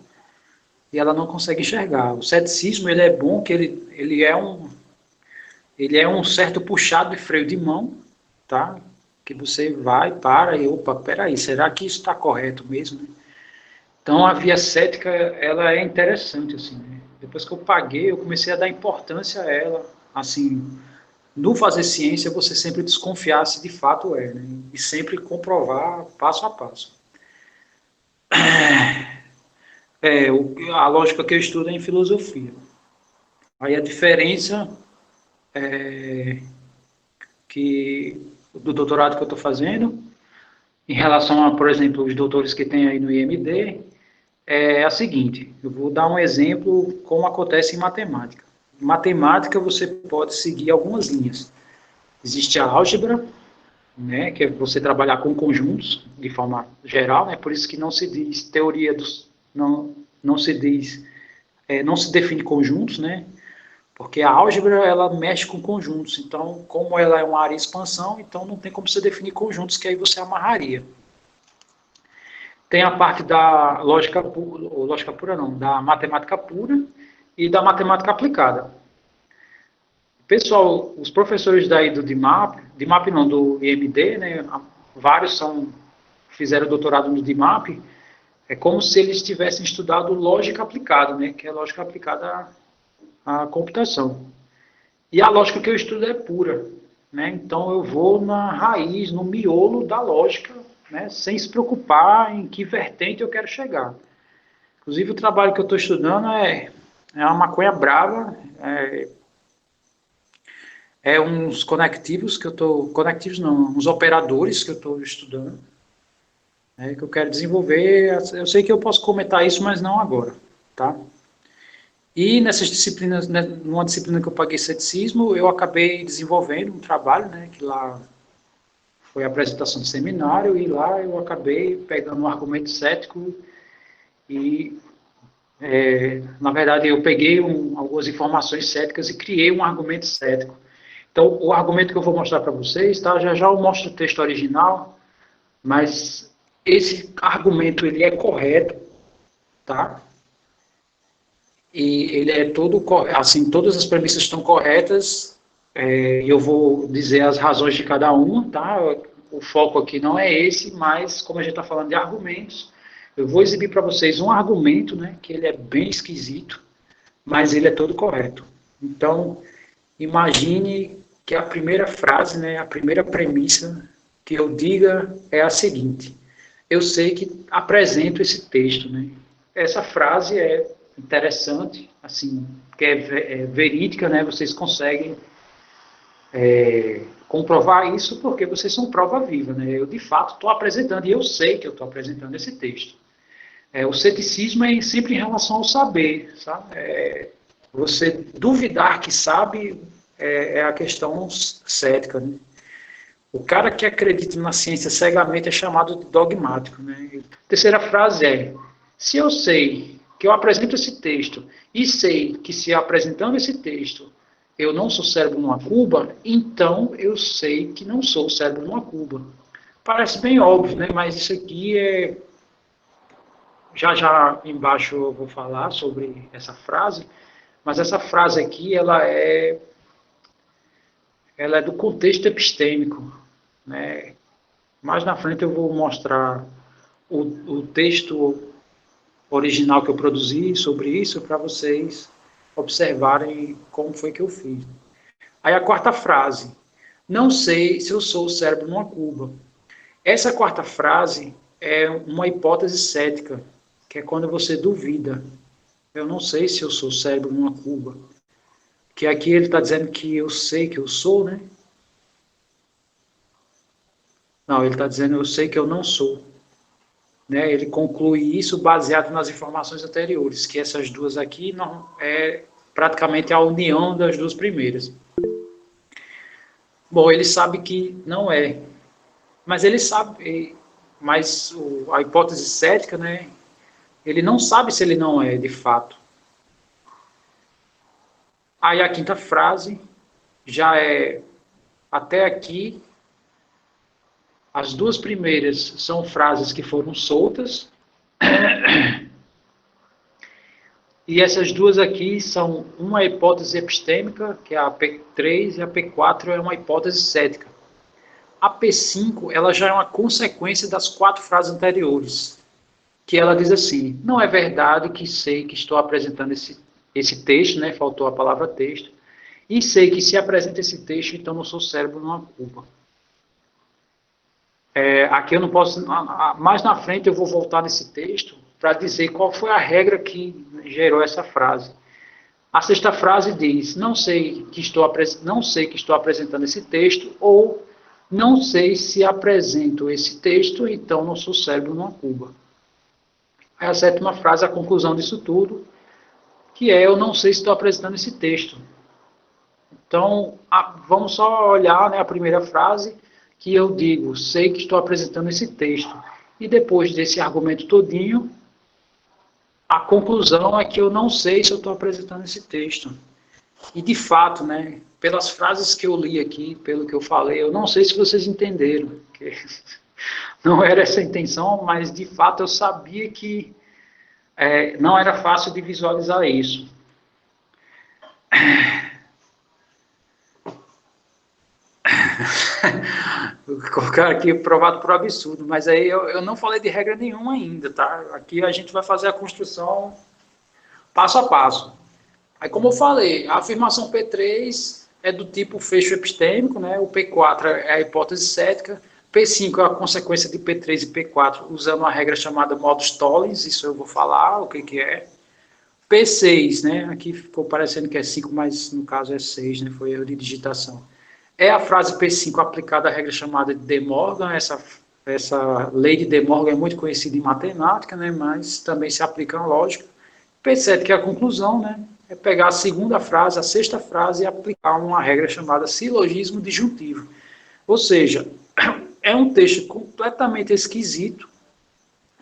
e ela não consegue enxergar. O ceticismo, ele é bom, que ele é um certo puxado de freio de mão, tá? Que você vai, para e, opa, peraí, será que isso está correto mesmo? Né? Então, a via cética, ela é interessante, assim, né? Depois que eu paguei, eu comecei a dar importância a ela, assim, no fazer ciência, você sempre desconfiar se de fato é, né? E sempre comprovar passo a passo. A lógica que eu estudo é em filosofia. Aí a diferença do doutorado que eu estou fazendo, em relação a, por exemplo, os doutores que tem aí no IMD, é a seguinte, eu vou dar um exemplo como acontece em matemática. Em matemática, você pode seguir algumas linhas. Existe a álgebra, né, que é você trabalhar com conjuntos, de forma geral, né, por isso que não se diz teoria dos... não se diz... não se define conjuntos, né, porque a álgebra, ela mexe com conjuntos, então, como ela é uma área de expansão, então não tem como você definir conjuntos, que aí você amarraria. Tem a parte da lógica pura não, da matemática pura e da matemática aplicada. Pessoal, os professores daí do DIMAP não, do IMD, né, vários fizeram doutorado no DIMAP, é como se eles tivessem estudado lógica aplicada, né, que é a lógica aplicada à computação. E a lógica que eu estudo é pura, né, então eu vou na raiz, no miolo da lógica, né, sem se preocupar em que vertente eu quero chegar. Inclusive, o trabalho que eu estou estudando é uma maconha brava, uns conectivos que eu estou... Conectivos não, uns operadores que eu estou estudando, que eu quero desenvolver. Eu sei que eu posso comentar isso, mas não agora, tá? E nessas disciplinas, né, numa disciplina que eu paguei ceticismo, eu acabei desenvolvendo um trabalho, né, que lá foi a apresentação de seminário, e lá eu acabei pegando um argumento cético e, na verdade, eu peguei algumas informações céticas e criei um argumento cético. Então, o argumento que eu vou mostrar para vocês, tá? Já eu mostro o texto original, mas esse argumento, ele é correto, tá? E ele é todo, assim, todas as premissas estão corretas, eu vou dizer as razões de cada uma, tá? O foco aqui não é esse, mas como a gente está falando de argumentos, eu vou exibir para vocês um argumento, né, que ele é bem esquisito, mas ele é todo correto. Então, imagine que a primeira frase, né, a primeira premissa que eu diga é a seguinte: eu sei que apresento esse texto, né? Essa frase é interessante, assim, que é verídica, né? Vocês conseguem comprovar isso porque vocês são prova viva, né? Eu, de fato, estou apresentando, e eu sei que eu estou apresentando esse texto. O ceticismo é sempre em relação ao saber, sabe? Você duvidar que sabe é a questão cética, né? O cara que acredita na ciência cegamente é chamado de dogmático, né? A terceira frase é: se eu sei que eu apresento esse texto e sei que se apresentando esse texto eu não sou cérebro numa cuba, então eu sei que não sou cérebro numa cuba. Parece bem óbvio, né? Mas isso aqui já embaixo eu vou falar sobre essa frase, mas essa frase aqui ela é do contexto epistêmico, né? Mais na frente eu vou mostrar o texto original que eu produzi sobre isso para vocês observarem como foi que eu fiz. Aí a quarta frase: não sei se eu sou o cérebro numa cuba. Essa quarta frase é uma hipótese cética, que é quando você duvida. Eu não sei se eu sou o cérebro numa cuba. Que aqui ele está dizendo que eu sei que eu sou, né? Não, ele está dizendo eu sei que eu não sou. Né? Ele conclui isso baseado nas informações anteriores, que essas duas aqui não é praticamente a união das duas primeiras. Bom, ele sabe que não é, mas ele sabe, mas a hipótese cética, né? Ele não sabe se ele não é, de fato. Aí a quinta frase já é até aqui. As duas primeiras são frases que foram soltas. E essas duas aqui são uma hipótese epistêmica, que é a P3, e a P4 é uma hipótese cética. A P5 ela já é uma consequência das 4 frases anteriores, que ela diz assim: não é verdade que sei que estou apresentando esse texto, né? Faltou a palavra texto, e sei que se apresenta esse texto, então não sou cérebro numa cuba. Aqui eu não posso, mais na frente eu vou voltar nesse texto para dizer qual foi a regra que gerou essa frase. A sexta frase diz: não sei que estou apresentando esse texto, ou não sei se apresento esse texto, então não sou cérebro numa cuba. Aí a sétima frase, a conclusão disso tudo, que é: eu não sei se estou apresentando esse texto. Então, vamos só olhar, né, a primeira frase, que eu digo: sei que estou apresentando esse texto. E depois desse argumento todinho, a conclusão é que eu não sei se eu estou apresentando esse texto. E de fato, né, pelas frases que eu li aqui, pelo que eu falei, eu não sei se vocês entenderam, que não era essa a intenção, mas de fato eu sabia que não era fácil de visualizar isso. Vou colocar aqui provado por absurdo, mas aí eu não falei de regra nenhuma ainda, tá? Aqui a gente vai fazer a construção passo a passo. Aí, como eu falei, a afirmação P3 é do tipo fecho epistêmico, né? O P4 é a hipótese cética, P5 é a consequência de P3 e P4 usando uma regra chamada modus tollens, isso eu vou falar o que é. P6, né? Aqui ficou parecendo que é 5, mas no caso é 6, né? Foi erro de digitação. É a frase P5 aplicada à regra chamada de De Morgan. Essa lei de De Morgan é muito conhecida em matemática, né? Mas também se aplica na lógica. P7, que é a conclusão, né? É pegar a segunda frase, a sexta frase e aplicar uma regra chamada silogismo disjuntivo. Ou seja, é um texto completamente esquisito,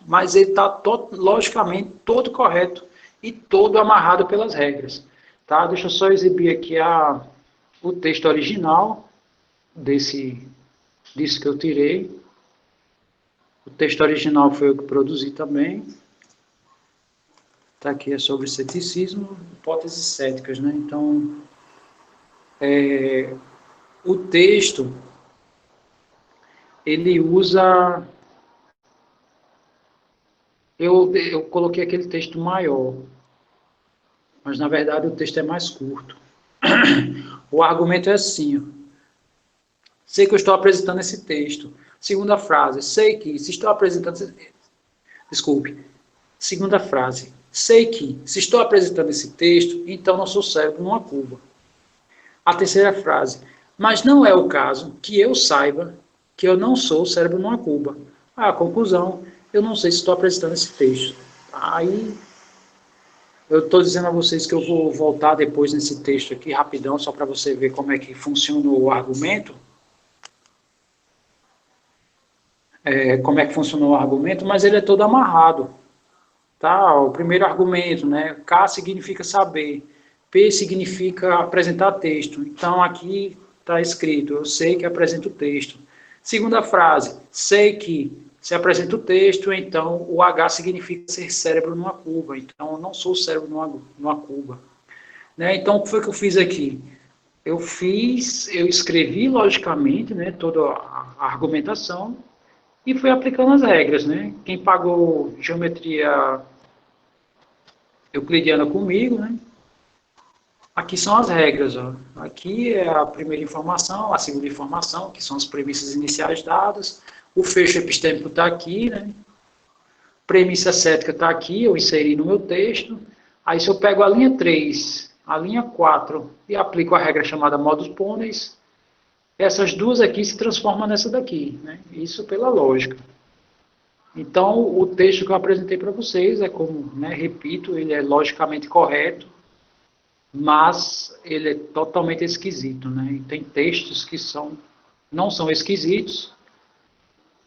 mas ele está logicamente todo correto e todo amarrado pelas regras. Tá? Deixa eu só exibir aqui o texto original disso que eu tirei. O texto original foi eu que produzi também. Tá, aqui é sobre ceticismo, hipóteses céticas, né? Então, o texto, ele usa... Eu coloquei aquele texto maior, mas na verdade o texto é mais curto. O argumento é assim: sei que eu estou apresentando esse texto, Segunda frase, sei que, se estou apresentando... Desculpe. Segunda frase, sei que, se estou apresentando esse texto, então não sou cérebro numa cuba. A terceira frase, mas não é o caso que eu saiba que eu não sou cérebro numa cuba. A conclusão, eu não sei se estou apresentando esse texto. Aí, eu estou dizendo a vocês que eu vou voltar depois nesse texto aqui, rapidão, só para você ver como é que funciona o argumento. Como é que funcionou o argumento, mas ele é todo amarrado. Tá? O primeiro argumento, né? K significa saber, P significa apresentar texto. Então, aqui está escrito, eu sei que apresento o texto. Segunda frase, sei que se apresenta o texto, então o H significa ser cérebro numa cuba. Então, eu não sou cérebro numa cuba. Né? Então, o que foi que eu fiz aqui? Eu escrevi logicamente, né, toda a argumentação e fui aplicando as regras, né? Quem pagou geometria euclidiana comigo, né? Aqui são as regras, ó. Aqui é a primeira informação, a segunda informação, que são as premissas iniciais dadas. O fecho epistêmico está aqui, né? Premissa cética está aqui, eu inseri no meu texto. Aí se eu pego a linha 3, a linha 4 e aplico a regra chamada modus ponens, essas duas aqui se transformam nessa daqui, né? Isso pela lógica. Então, o texto que eu apresentei para vocês é como, né, repito, ele é logicamente correto, mas ele é totalmente esquisito, né? E tem textos que não são esquisitos,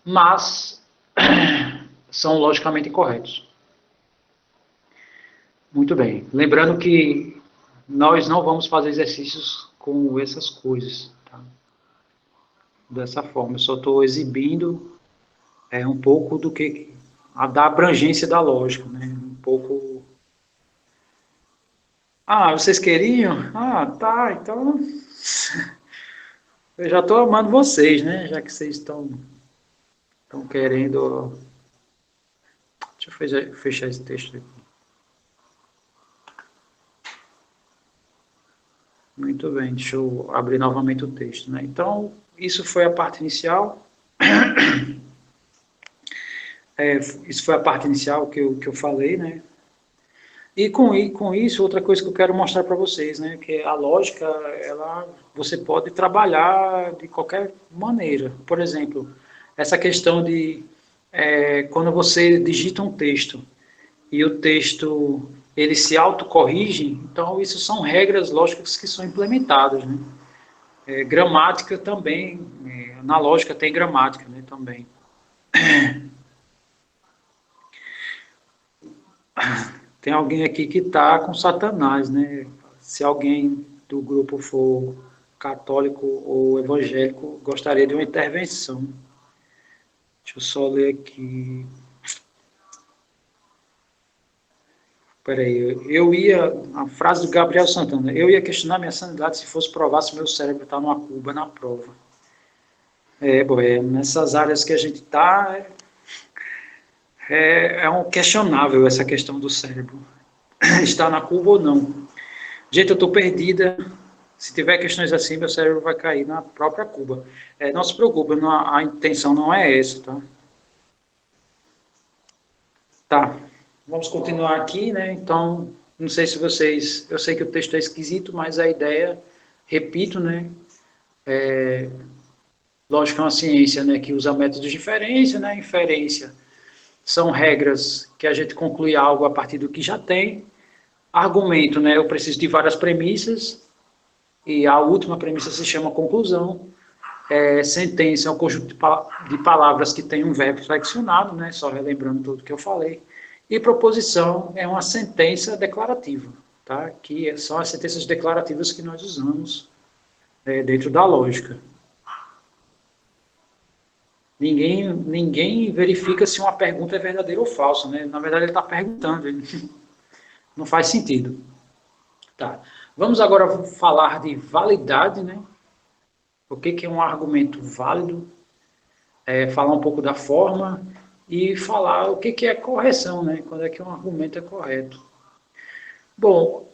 mas são logicamente corretos. Muito bem. Lembrando que nós não vamos fazer exercícios com essas coisas, tá? Dessa forma, eu só estou exibindo um pouco da abrangência da lógica, né? Um pouco... Ah, vocês queriam? Ah, tá, então... Eu já estou amando vocês, né? Já que vocês estão querendo... Deixa eu fechar esse texto aqui. Muito bem, deixa eu abrir novamente o texto, né? Então, isso foi a parte inicial. Isso foi a parte inicial que eu falei, né? E com isso, outra coisa que eu quero mostrar para vocês, né? Que a lógica, você pode trabalhar de qualquer maneira. Por exemplo, essa questão de quando você digita um texto e o texto ele se autocorrige, então isso são regras lógicas que são implementadas, né? Gramática também, na lógica tem gramática, né, também. Tem alguém aqui que está com Satanás, né? Se alguém do grupo for católico ou evangélico, gostaria de uma intervenção. Deixa eu só ler aqui. Peraí, a frase do Gabriel Santana, eu ia questionar minha sanidade se fosse provar se meu cérebro está numa cuba na prova. Nessas áreas que a gente está, um questionável essa questão do cérebro. Está na cuba ou não. Gente, eu estou perdida. Se tiver questões assim, meu cérebro vai cair na própria cuba. Não se preocupe, a intenção não é essa, tá? Tá, vamos continuar aqui, né? Então, não sei se vocês... Eu sei que o texto é esquisito, mas a ideia, repito, né? Lógico, é uma ciência, né, que usa métodos de inferência, né? Inferência são regras que a gente conclui algo a partir do que já tem. Argumento, né? Eu preciso de várias premissas e a última premissa se chama conclusão. Sentença é um conjunto de palavras que tem um verbo flexionado, né? Só relembrando tudo que eu falei. E proposição é uma sentença declarativa, tá? Que são as sentenças declarativas que nós usamos dentro da lógica. Ninguém verifica se uma pergunta é verdadeira ou falsa, né? Na verdade, ele está perguntando, não faz sentido. Tá. Vamos agora falar de validade, né? O que é um argumento válido? Falar um pouco da forma e falar o que é correção, né? Quando é que um argumento é correto. Bom,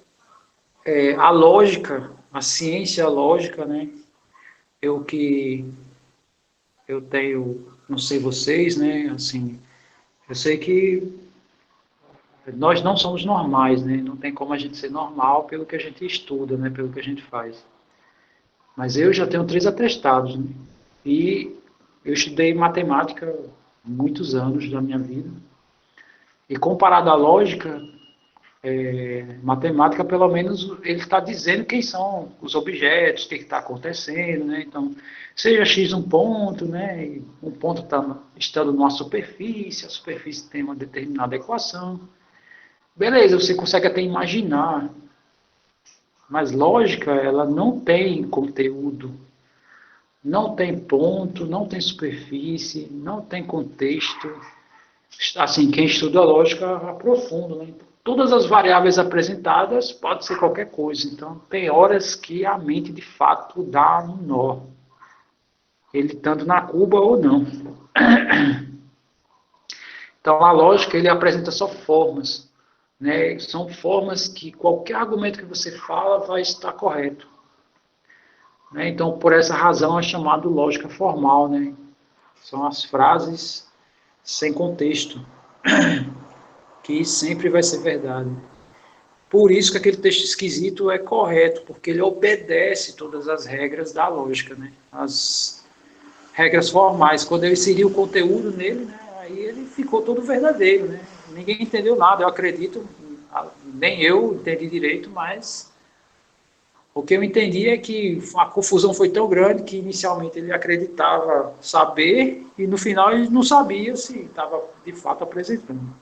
a lógica, a ciência lógica, né? Eu eu tenho, não sei vocês, né, assim, eu sei que nós não somos normais, né, não tem como a gente ser normal pelo que a gente estuda, né, pelo que a gente faz. Mas eu já tenho 3 atestados, né, e eu estudei matemática muitos anos da minha vida, e comparado à lógica, matemática, pelo menos, ele está dizendo quem são os objetos, o que está acontecendo, né? Então, seja x um ponto, né? E um ponto está estando numa superfície, a superfície tem uma determinada equação. Beleza, você consegue até imaginar, mas lógica, ela não tem conteúdo, não tem ponto, não tem superfície, não tem contexto. Assim, quem estuda lógica aprofunda, né? Todas as variáveis apresentadas pode ser qualquer coisa. Então, tem horas que a mente, de fato, dá um nó. Ele estando na cuba ou não. Então, a lógica, ele apresenta só formas. Né? São formas que qualquer argumento que você fala vai estar correto. Né? Então, por essa razão, é chamado lógica formal. Né? São as frases sem contexto, que sempre vai ser verdade. Por isso que aquele texto esquisito é correto, porque ele obedece todas as regras da lógica, né? As regras formais. Quando eu inseri o conteúdo nele, né, aí ele ficou todo verdadeiro, né? Ninguém entendeu nada, eu acredito, nem eu entendi direito, mas o que eu entendi é que a confusão foi tão grande que inicialmente ele acreditava saber e no final ele não sabia se estava de fato apresentando.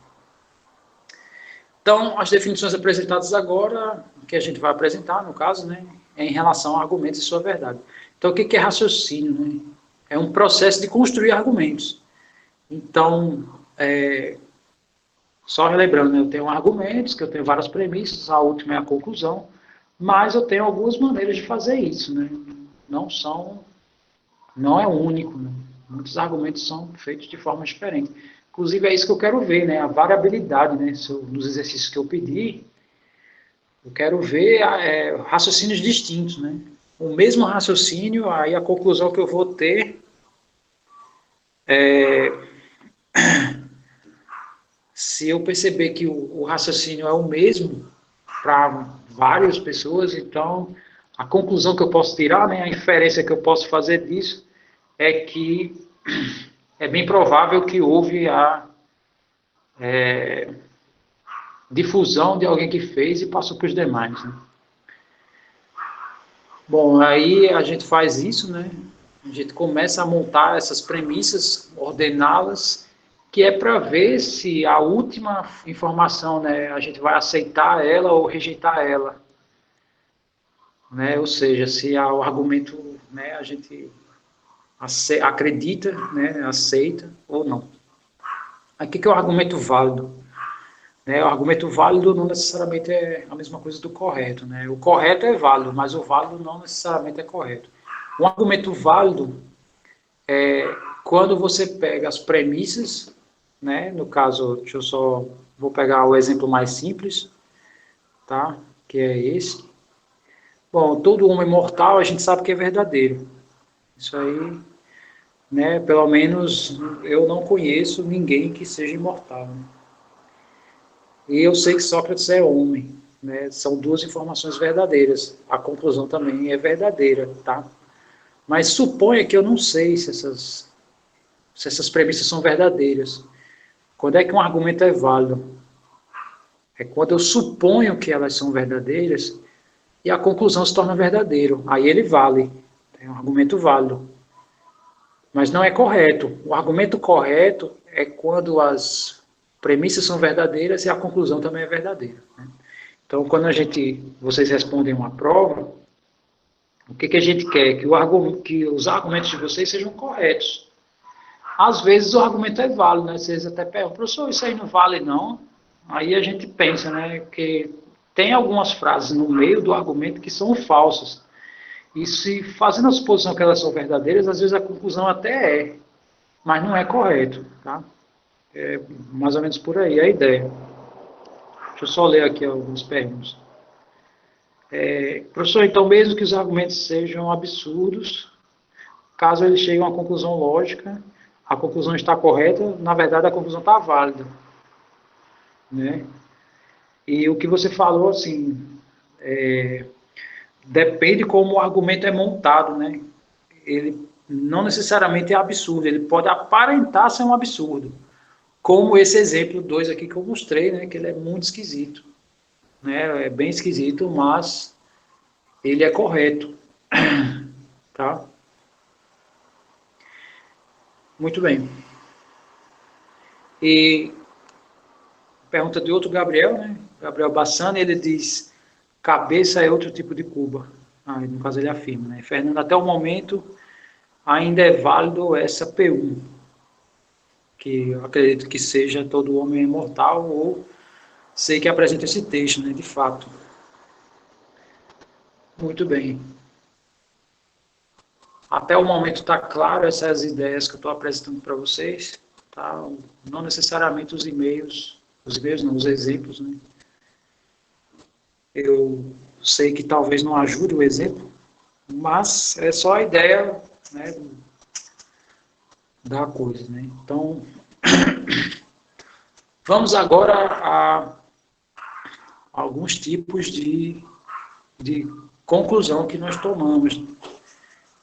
Então, as definições apresentadas agora, que a gente vai apresentar, no caso, né, é em relação a argumentos e sua verdade. Então, o que é raciocínio? Né? É um processo de construir argumentos. Então, só relembrando, né, eu tenho argumentos, que eu tenho várias premissas, a última é a conclusão, mas eu tenho algumas maneiras de fazer isso. Né? Não é único. Né? Muitos argumentos são feitos de forma diferente. Inclusive, é isso que eu quero ver, né? A variabilidade, né? Nos exercícios que eu pedi, eu quero ver raciocínios distintos, né? O mesmo raciocínio, aí a conclusão que eu vou ter se eu perceber que o raciocínio é o mesmo para várias pessoas, então a conclusão que eu posso tirar, né, a inferência que eu posso fazer disso é que é bem provável que houve a difusão de alguém que fez e passou para os demais. Né? Bom, aí a gente faz isso, né? A gente começa a montar essas premissas, ordená-las, que é para ver se a última informação, né, a gente vai aceitar ela ou rejeitar ela. Né? Ou seja, se o argumento, né, a gente acredita, né, aceita ou não. Aqui que é o argumento válido. Né? O argumento válido não necessariamente é a mesma coisa do correto. Né? O correto é válido, mas o válido não necessariamente é correto. Um argumento válido é quando você pega as premissas, né? No caso, vou pegar o exemplo mais simples, tá? Que é esse. Bom, todo homem mortal a gente sabe que é verdadeiro. Isso aí, né? Pelo menos eu não conheço ninguém que seja imortal. Né? E eu sei que Sócrates é homem. Né? São 2 informações verdadeiras. A conclusão também é verdadeira, tá? Mas suponha que eu não sei se essas premissas são verdadeiras. Quando é que um argumento é válido? É quando eu suponho que elas são verdadeiras e a conclusão se torna verdadeira. Aí ele vale. É um argumento válido. Mas não é correto. O argumento correto é quando as premissas são verdadeiras e a conclusão também é verdadeira. Né? Então, quando vocês respondem uma prova, o que a gente quer? Que os argumentos de vocês sejam corretos. Às vezes o argumento é válido, né? Vocês até perguntam, professor, isso aí não vale não? Aí a gente pensa, né? Que tem algumas frases no meio do argumento que são falsas. E se fazendo a suposição que elas são verdadeiras, às vezes a conclusão até é, mas não é correto, tá? É mais ou menos por aí a ideia. Deixa eu só ler aqui algumas perguntas. Professor, então mesmo que os argumentos sejam absurdos, caso ele chegue a uma conclusão lógica, a conclusão está correta, na verdade a conclusão está válida, né? E o que você falou, assim, depende como o argumento é montado, né? Ele não necessariamente é absurdo, ele pode aparentar ser um absurdo, como esse exemplo 2 aqui que eu mostrei, né? Que ele é muito esquisito, né? É bem esquisito, mas ele é correto, tá? Muito bem. E pergunta de outro Gabriel, né? Gabriel Bassani, ele diz: cabeça é outro tipo de cuba. No caso ele afirma, né? Fernando, até o momento ainda é válido essa P1, que eu acredito que seja todo homem é imortal, ou sei que apresenta esse texto, né? De fato. Muito bem. Até o momento está claro essas ideias que eu estou apresentando para vocês, tá? Não necessariamente os e-mails não, os exemplos, né? Eu sei que talvez não ajude o exemplo, mas é só a ideia, né, da coisa, né? Então, vamos agora a alguns tipos de conclusão que nós tomamos.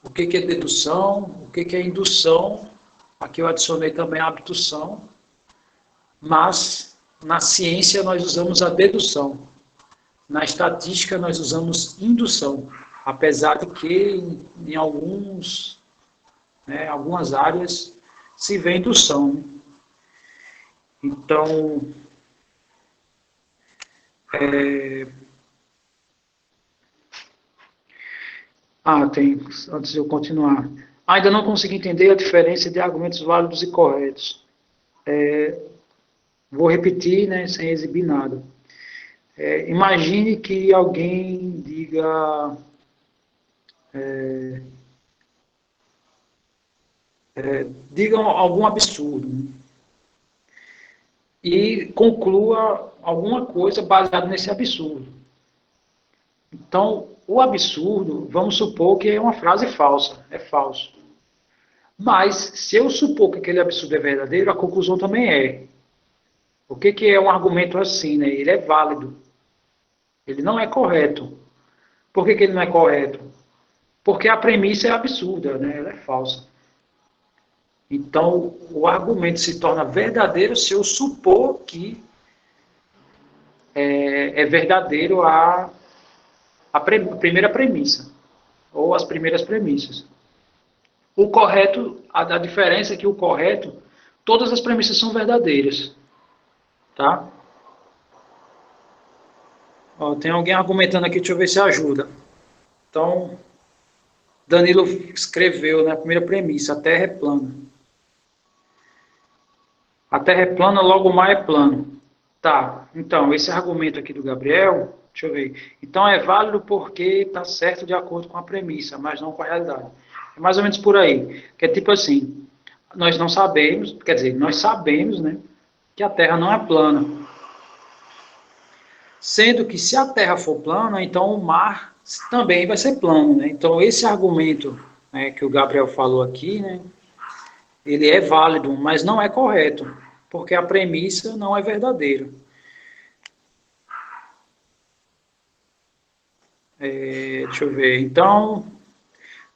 O que é dedução, o que é indução, aqui eu adicionei também a abdução, mas na ciência nós usamos a dedução. Na estatística, nós usamos indução, apesar de que em algumas áreas se vê indução. Né? Então, antes de eu continuar. Ainda não consegui entender a diferença de argumentos válidos e corretos. Vou repetir, né, sem exibir nada. Imagine que alguém diga digam algum absurdo, né? E conclua alguma coisa baseada nesse absurdo. Então, o absurdo, vamos supor que é uma frase falsa, é falso. Mas, se eu supor que aquele absurdo é verdadeiro, a conclusão também é. O que é um argumento assim, né? Ele é válido. Ele não é correto. Por que ele não é correto? Porque a premissa é absurda, né? Ela é falsa. Então, o argumento se torna verdadeiro se eu supor que é verdadeiro a primeira premissa, ou as primeiras premissas. O correto, a diferença é que o correto, todas as premissas são verdadeiras. Tá? Ó, tem alguém argumentando aqui, deixa eu ver se ajuda. Então, Danilo escreveu na primeira premissa, a Terra é plana. A Terra é plana, logo o mar é plano. Tá, então, esse argumento aqui do Gabriel, deixa eu ver. Então, é válido porque está certo de acordo com a premissa, mas não com a realidade. É mais ou menos por aí. Que é tipo assim, nós não sabemos, quer dizer, nós sabemos, né, que a Terra não é plana. Sendo que se a Terra for plana, então o mar também vai ser plano, né? Então, esse argumento, né, que o Gabriel falou aqui, né, ele é válido, mas não é correto, porque a premissa não é verdadeira. Deixa eu ver. Então,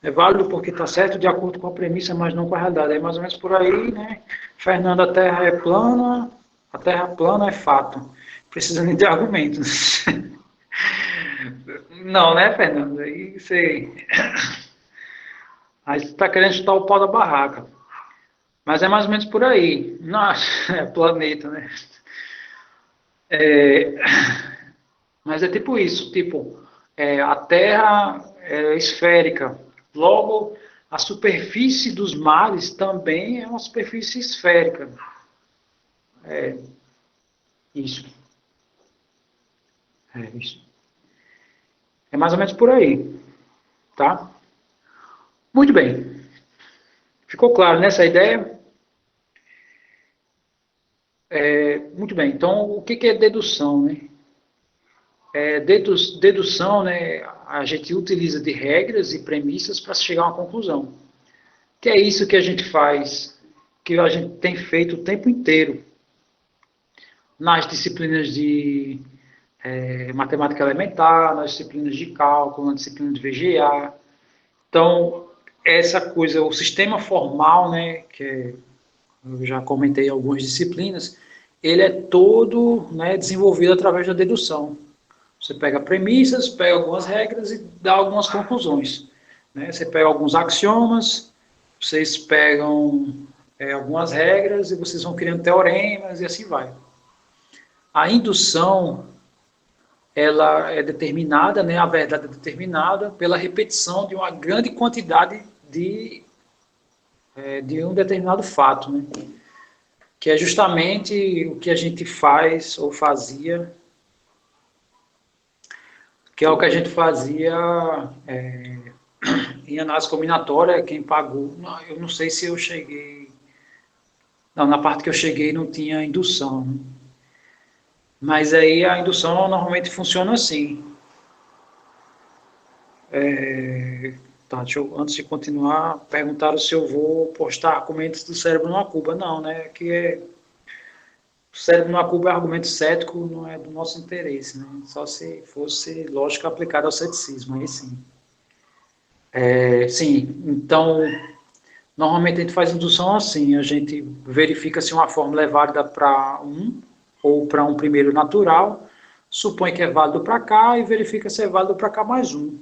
é válido porque está certo de acordo com a premissa, mas não com a realidade. É mais ou menos por aí, né? Fernando, a Terra é plana, a Terra plana é fato. Precisa nem de argumentos. Não, né, Fernando? Aí você está querendo chutar o pau da barraca. Mas é mais ou menos por aí. Nossa, é planeta, né? Mas é tipo isso, tipo, a Terra é esférica. Logo, a superfície dos mares também é uma superfície esférica. Isso. Isso. É mais ou menos por aí. Tá? Muito bem. Ficou claro nessa ideia? Muito bem. Então, o que é dedução, né? Dedução, né, a gente utiliza de regras e premissas para chegar a uma conclusão. que é isso que a gente faz, que a gente tem feito o tempo inteiro nas disciplinas de matemática elementar, nas disciplinas de cálculo, na disciplina de VGA. Então, essa coisa, o sistema formal, né, eu já comentei em algumas disciplinas, ele é todo, né, desenvolvido através da dedução. Você pega premissas, pega algumas regras e dá algumas conclusões. Né? Você pega alguns axiomas, vocês pegam algumas regras e vocês vão criando teoremas e assim vai. A indução, ela é determinada, né, a verdade é determinada pela repetição de uma grande quantidade de um determinado fato, né, que é justamente o que a gente faz ou fazia, que é o que a gente fazia em análise combinatória, quem pagou, eu não sei se eu cheguei, não, na parte que eu cheguei não tinha indução, né? Mas aí a indução normalmente funciona assim. Tá, antes de continuar, perguntaram se eu vou postar argumentos do cérebro numa cuba. Não, né? O cérebro numa cuba é argumento cético, não é do nosso interesse, né? Só se fosse lógica aplicada ao ceticismo, aí sim. Sim, então, normalmente a gente faz indução assim, a gente verifica se uma fórmula é válida para um ou para um primeiro natural, supõe que é válido para cá e verifica se é válido para cá mais um.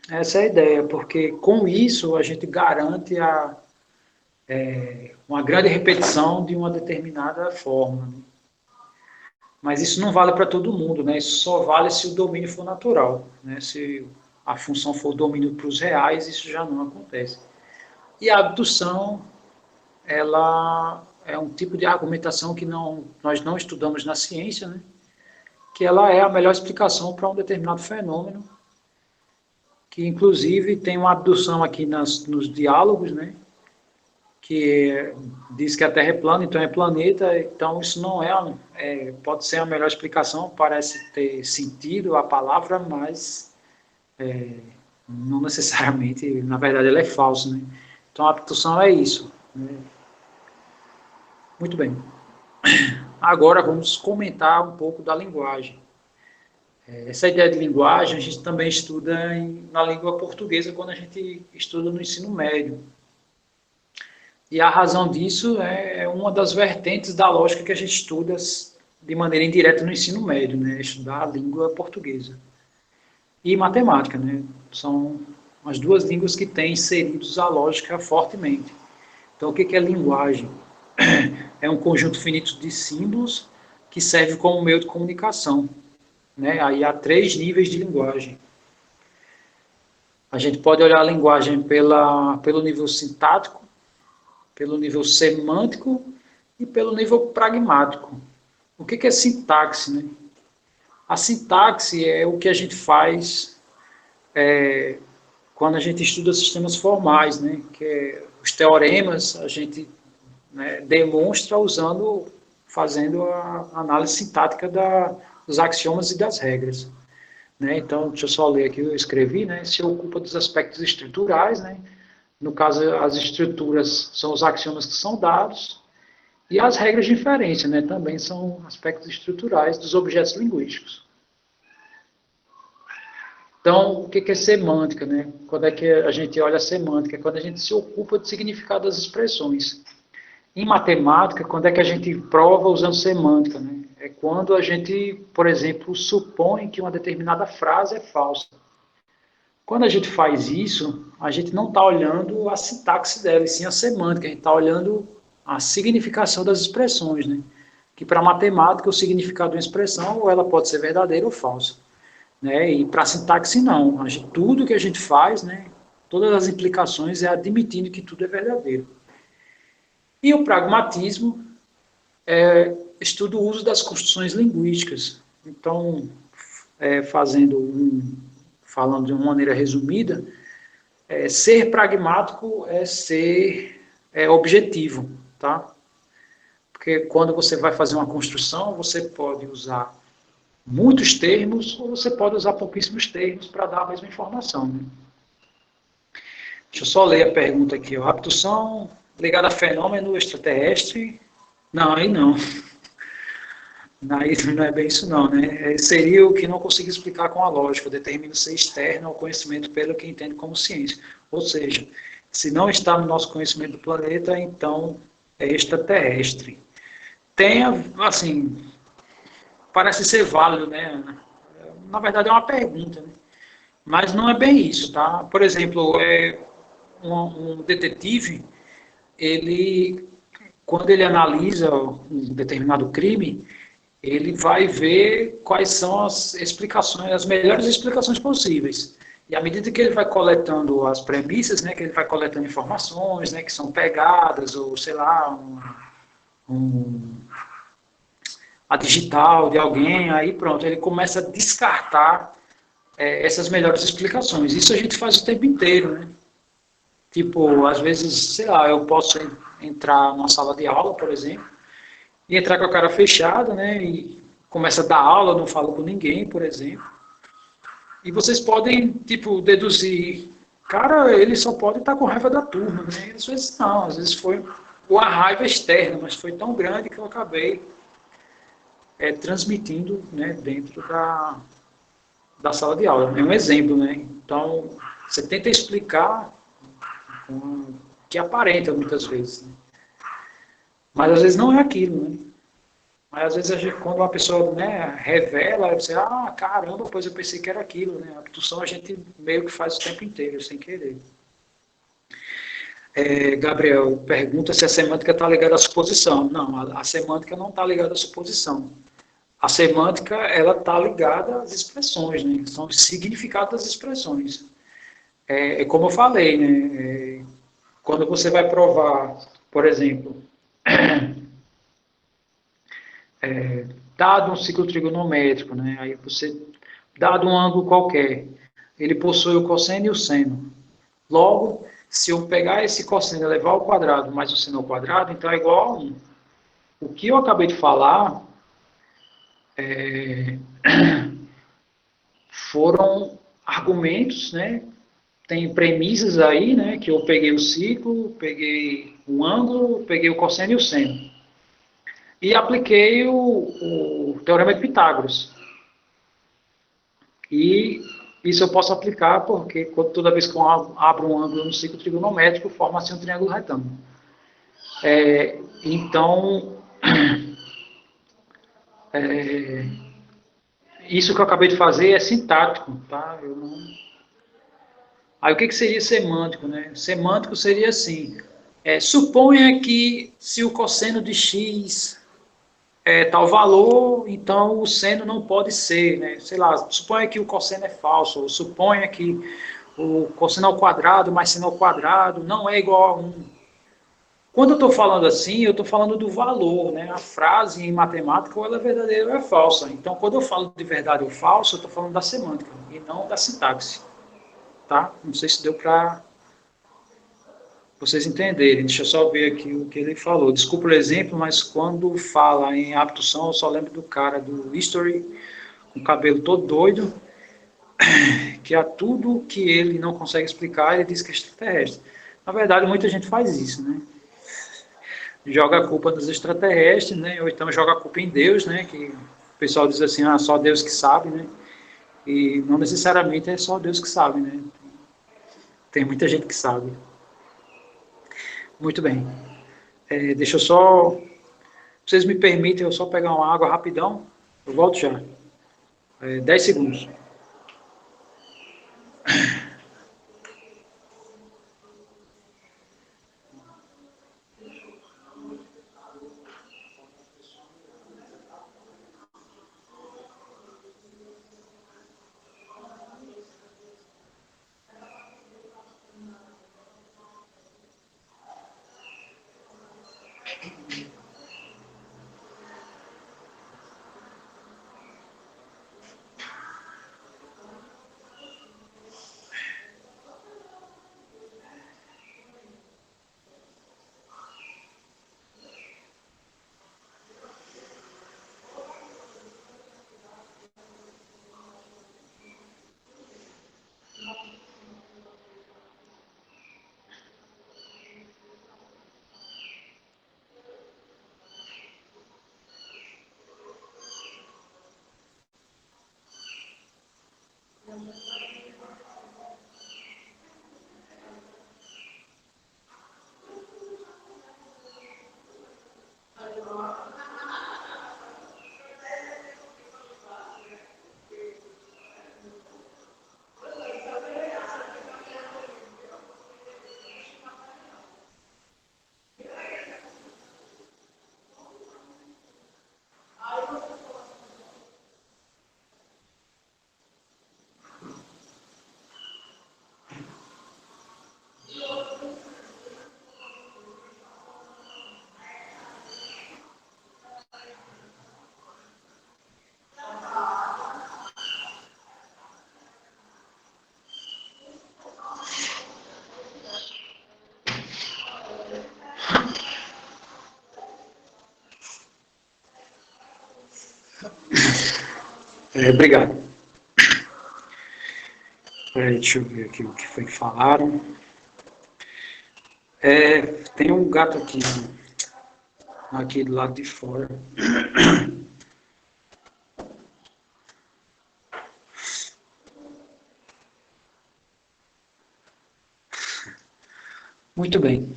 Essa é a ideia, porque com isso a gente garante uma grande repetição de uma determinada forma. Né? Mas isso não vale para todo mundo, né? Isso só vale se o domínio for natural. Né? Se a função for domínio para os reais, isso já não acontece. E a abdução, ela é um tipo de argumentação que nós não estudamos na ciência, né? Que ela é a melhor explicação para um determinado fenômeno, que inclusive tem uma abdução aqui nos diálogos, né? Que diz que a Terra é plana, então é planeta, então isso não pode ser a melhor explicação, parece ter sentido a palavra, mas não necessariamente, na verdade ela é falsa, né? Então a abdução é isso. Né? Muito bem. Agora vamos comentar um pouco da linguagem. Essa ideia de linguagem a gente também estuda na língua portuguesa quando a gente estuda no ensino médio. E a razão disso é uma das vertentes da lógica que a gente estuda de maneira indireta no ensino médio, né? Estudar a língua portuguesa. E matemática, né? São as duas línguas que têm inseridos a lógica fortemente. Então, o que é linguagem? É um conjunto finito de símbolos que serve como meio de comunicação. Né? Aí há 3 níveis de linguagem. A gente pode olhar a linguagem pelo nível sintático, pelo nível semântico e pelo nível pragmático. O que é sintaxe? Né? A sintaxe é o que a gente faz quando a gente estuda sistemas formais, né? Que é os teoremas a gente demonstra fazendo a análise sintática dos axiomas e das regras. Né? Então, deixa eu só ler aqui, eu escrevi, né? Se ocupa dos aspectos estruturais, né? No caso, as estruturas são os axiomas que são dados, e as regras de inferência, né? Também são aspectos estruturais dos objetos linguísticos. Então, o que é semântica? Né? Quando é que a gente olha a semântica? É quando a gente se ocupa do significado das expressões. Em matemática, quando é que a gente prova usando semântica? Né? É quando a gente, por exemplo, supõe que uma determinada frase é falsa. Quando a gente faz isso, a gente não está olhando a sintaxe dela, e sim a semântica. A gente está olhando a significação das expressões. Né? Que para a matemática, o significado de uma expressão, ou ela pode ser verdadeira ou falsa. Né? E para a sintaxe, não. Tudo que a gente faz, né, todas as implicações, é admitindo que tudo é verdadeiro. E o pragmatismo estuda o uso das construções linguísticas. Então, falando de uma maneira resumida, ser pragmático é ser objetivo, tá? Porque quando você vai fazer uma construção, você pode usar muitos termos ou você pode usar pouquíssimos termos para dar a mesma informação. Né? Deixa eu só ler a pergunta aqui. Ó. Abdução ligada a fenômeno extraterrestre? Não, aí não. Aí não é bem isso não, né? Seria o que não consigo explicar com a lógica, determina ser externo ao conhecimento pelo que entende como ciência. Ou seja, se não está no nosso conhecimento do planeta, então é extraterrestre. Tem, assim, parece ser válido, né? Na verdade é uma pergunta, né? Mas não é bem isso, tá? Por exemplo, um detetive, ele, quando ele analisa um determinado crime, ele vai ver quais são as explicações, as melhores explicações possíveis. E à medida que ele vai coletando as premissas, né, que ele vai coletando informações, né, que são pegadas, ou sei lá, um, a digital de alguém, aí pronto, ele começa a descartar essas melhores explicações. Isso a gente faz o tempo inteiro, né? Tipo, às vezes, sei lá, eu posso entrar numa sala de aula, por exemplo, e entrar com a cara fechada, né? E começa a dar aula, não falo com ninguém, por exemplo. E vocês podem, tipo, deduzir, cara, ele só pode estar com raiva da turma, né? E às vezes não, às vezes foi uma raiva externa, mas foi tão grande que eu acabei transmitindo, né, dentro da sala de aula. É um exemplo, né? Então, você tenta explicar que aparenta muitas vezes, né? Mas às vezes não é aquilo, né? Mas às vezes quando uma pessoa, né, revela, você, caramba, pois eu pensei que era aquilo, né? A abdução a gente meio que faz o tempo inteiro, sem querer. Gabriel pergunta se a semântica está ligada à suposição. Não, a semântica não está ligada à suposição. A semântica, ela está ligada às expressões, né? São os significados das expressões. Como eu falei, né? Quando você vai provar, por exemplo, dado um ciclo trigonométrico, né? Aí você, dado um ângulo qualquer, ele possui o cosseno e o seno. Logo, se eu pegar esse cosseno e levar ao quadrado mais o seno ao quadrado, então é igual a 1. O que eu acabei de falar foram argumentos, né? Tem premissas aí, né? Que eu peguei o ciclo, peguei o ângulo, peguei o cosseno e o seno. E apliquei o teorema de Pitágoras. E isso eu posso aplicar porque toda vez que eu abro um ângulo no ciclo trigonométrico, forma-se um triângulo retângulo. Então, isso que eu acabei de fazer é sintático, tá? Eu não... Aí o que seria semântico, né? Semântico seria assim, suponha que se o cosseno de x é tal valor, então o seno não pode ser, né? Sei lá, suponha que o cosseno é falso, ou suponha que o cosseno ao quadrado mais seno ao quadrado não é igual a 1. Quando eu estou falando assim, eu estou falando do valor, né? A frase em matemática, ou ela é verdadeira ou é falsa. Então, quando eu falo de verdade ou falso, eu estou falando da semântica, e não da sintaxe, tá? Não sei se deu para vocês entenderem. Deixa eu só ver aqui o que ele falou. Desculpa o exemplo, mas quando fala em abdução, eu só lembro do cara do History, com o cabelo todo doido, que a tudo que ele não consegue explicar, ele diz que é extraterrestre. Na verdade, muita gente faz isso, né? Joga a culpa nos extraterrestres, né? Ou então joga a culpa em Deus, né? Que o pessoal diz assim, só Deus que sabe, né? E não necessariamente é só Deus que sabe, né? Tem muita gente que sabe. Muito bem. Deixa eu só... Vocês me permitem eu só pegar uma água rapidão? Eu volto já. 10 segundos. Obrigado. Deixa eu ver aqui o que foi que falaram. Tem um gato aqui do lado de fora. Muito bem.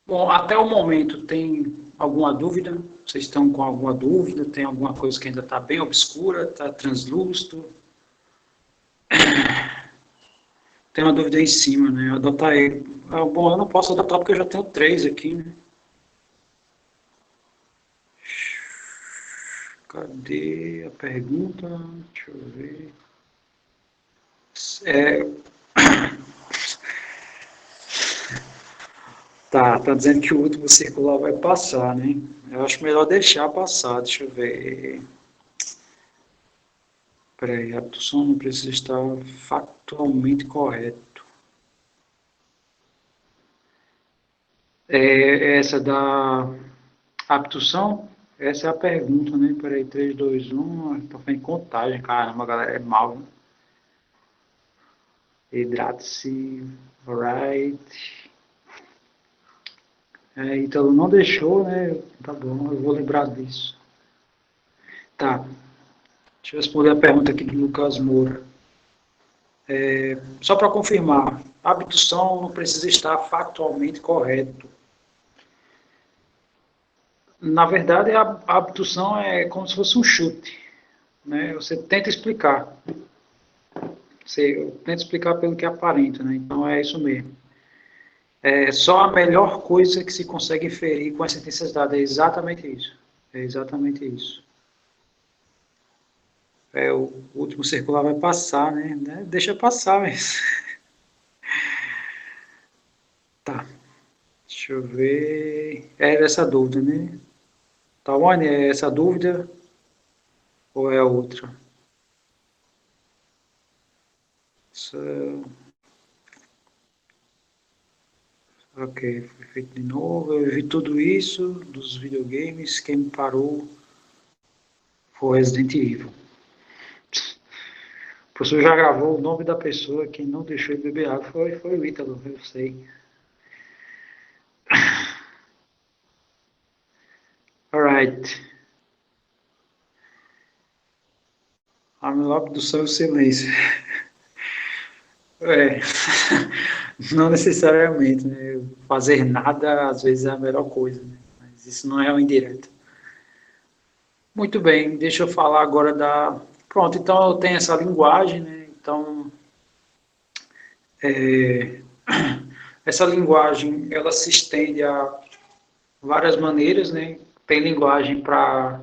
Bom, até o momento tem alguma dúvida? Vocês estão com alguma dúvida? Tem alguma coisa que ainda está bem obscura? Está translúcido? Tem uma dúvida aí em cima, né? Adotar ele. Bom, eu não posso adotar porque eu já tenho 3 aqui, né? Cadê a pergunta? Deixa eu ver. Tá dizendo que o último circular vai passar, né? Eu acho melhor deixar passar, deixa eu ver. Peraí, a abdução não precisa estar factualmente correto. Essa da abdução, essa é a pergunta, né? Peraí, 3, 2, 1, tô fazendo contagem, caramba, galera, é mal, né? Hidrate-se, right. Então não deixou, né? Tá bom, eu vou lembrar disso. Tá, deixa eu responder a pergunta aqui do Lucas Moura. Só para confirmar, a abdução não precisa estar factualmente correto. Na verdade, a abdução é como se fosse um chute, né? Você tenta explicar. Você tenta explicar pelo que aparenta, né? Então é isso mesmo. É só a melhor coisa que se consegue inferir com as sentenças dadas. É exatamente isso. É exatamente isso. O último circular vai passar, né? Deixa passar, mas... Tá. Deixa eu ver. Era essa dúvida, né? Tawane, é essa dúvida ou é a outra? Ok, foi feito de novo. Eu vi tudo isso dos videogames. Quem me parou foi Resident Evil. O professor já gravou o nome da pessoa que não deixou ele beber água. Foi o Ítalo, eu sei. Alright. Armlock do céu e silêncio. É. Não necessariamente, né? Fazer nada às vezes é a melhor coisa, né? Mas isso não é um indireto. Muito bem, deixa eu falar agora da. Pronto, então eu tenho essa linguagem, né? Então, é, essa linguagem ela se estende a várias maneiras, né? Tem linguagem para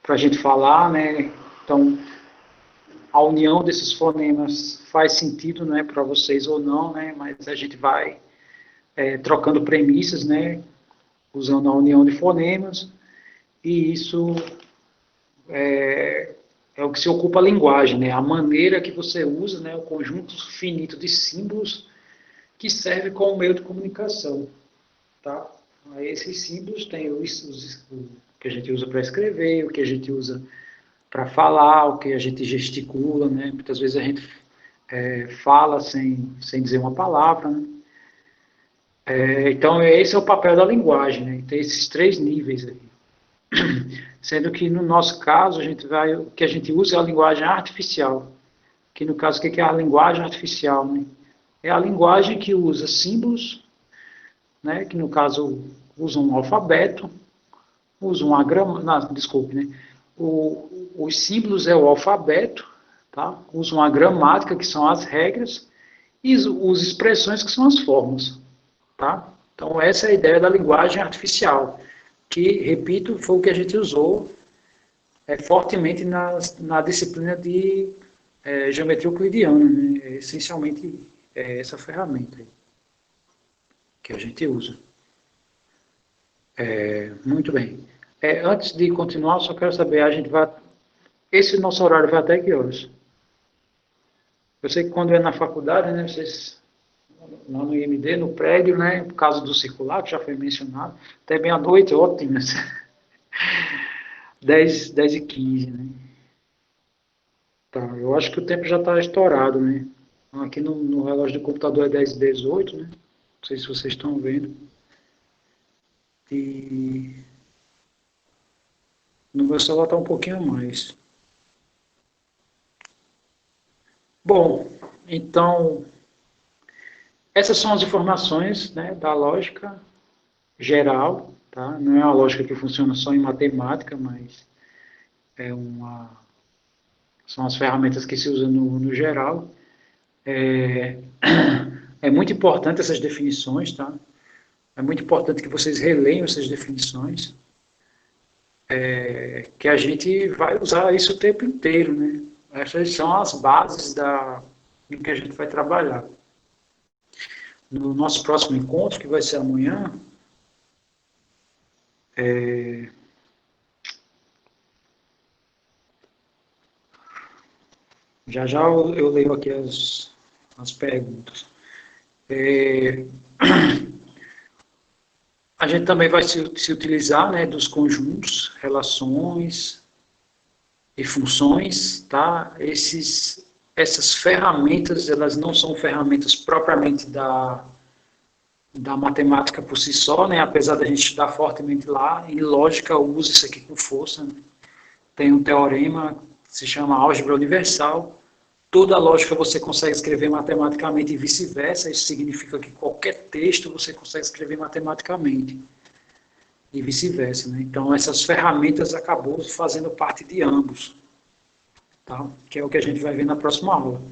a gente falar, né? Então, a união desses fonemas faz sentido, né, para vocês ou não, né? Mas a gente vai trocando premissas, né? Usando a união de fonemas e isso é o que se ocupa a linguagem, né? A maneira que você usa, né? O conjunto finito de símbolos que serve como meio de comunicação, tá? Aí esses símbolos têm o que a gente usa para escrever, o que a gente usa para falar, o que a gente gesticula, né? Muitas vezes a gente fala sem dizer uma palavra, né? Então esse é o papel da linguagem, né? Tem esses 3 níveis aí. Sendo que no nosso caso o que a gente usa é a linguagem artificial, que no caso o que é a linguagem artificial, né? É a linguagem que usa símbolos, né? Que no caso usa um alfabeto, usa uma desculpe, né? Os símbolos é o alfabeto, tá? Usa uma gramática que são as regras e usa expressões que são as formas, tá? Então essa é a ideia da linguagem artificial, que, repito, foi o que a gente usou fortemente na disciplina de geometria euclidiana, né? Essencialmente essa ferramenta que a gente usa. Muito bem. Antes de continuar, só quero saber, esse nosso horário vai até que horas? Eu sei que quando é na faculdade, né, vocês, lá no IMD, no prédio, né, por causa do circular, que já foi mencionado, até meia-noite, ótimo. 10h15, né? Tá, eu acho que o tempo já está estourado, né? Aqui no relógio do computador é 10h18, né? Não sei se vocês estão vendo. E no meu celular está um pouquinho mais. Bom, então, essas são as informações, né, da lógica geral, tá? Não é uma lógica que funciona só em matemática, mas são as ferramentas que se usam no geral. É muito importante essas definições, tá? É muito importante que vocês releiam essas definições, que a gente vai usar isso o tempo inteiro, né? Essas são as bases do que a gente vai trabalhar. No nosso próximo encontro, que vai ser amanhã, já eu leio aqui as perguntas. A gente também vai se utilizar, né, dos conjuntos, relações e funções, tá? Essas ferramentas, elas não são ferramentas propriamente da matemática por si só, né? Apesar da gente estudar fortemente lá, em lógica usa isso aqui com força, né? Tem um teorema que se chama álgebra universal. Toda lógica você consegue escrever matematicamente e vice-versa. Isso significa que qualquer texto você consegue escrever matematicamente e vice-versa, né? Então, essas ferramentas acabam fazendo parte de ambos, tá? Que é o que a gente vai ver na próxima aula.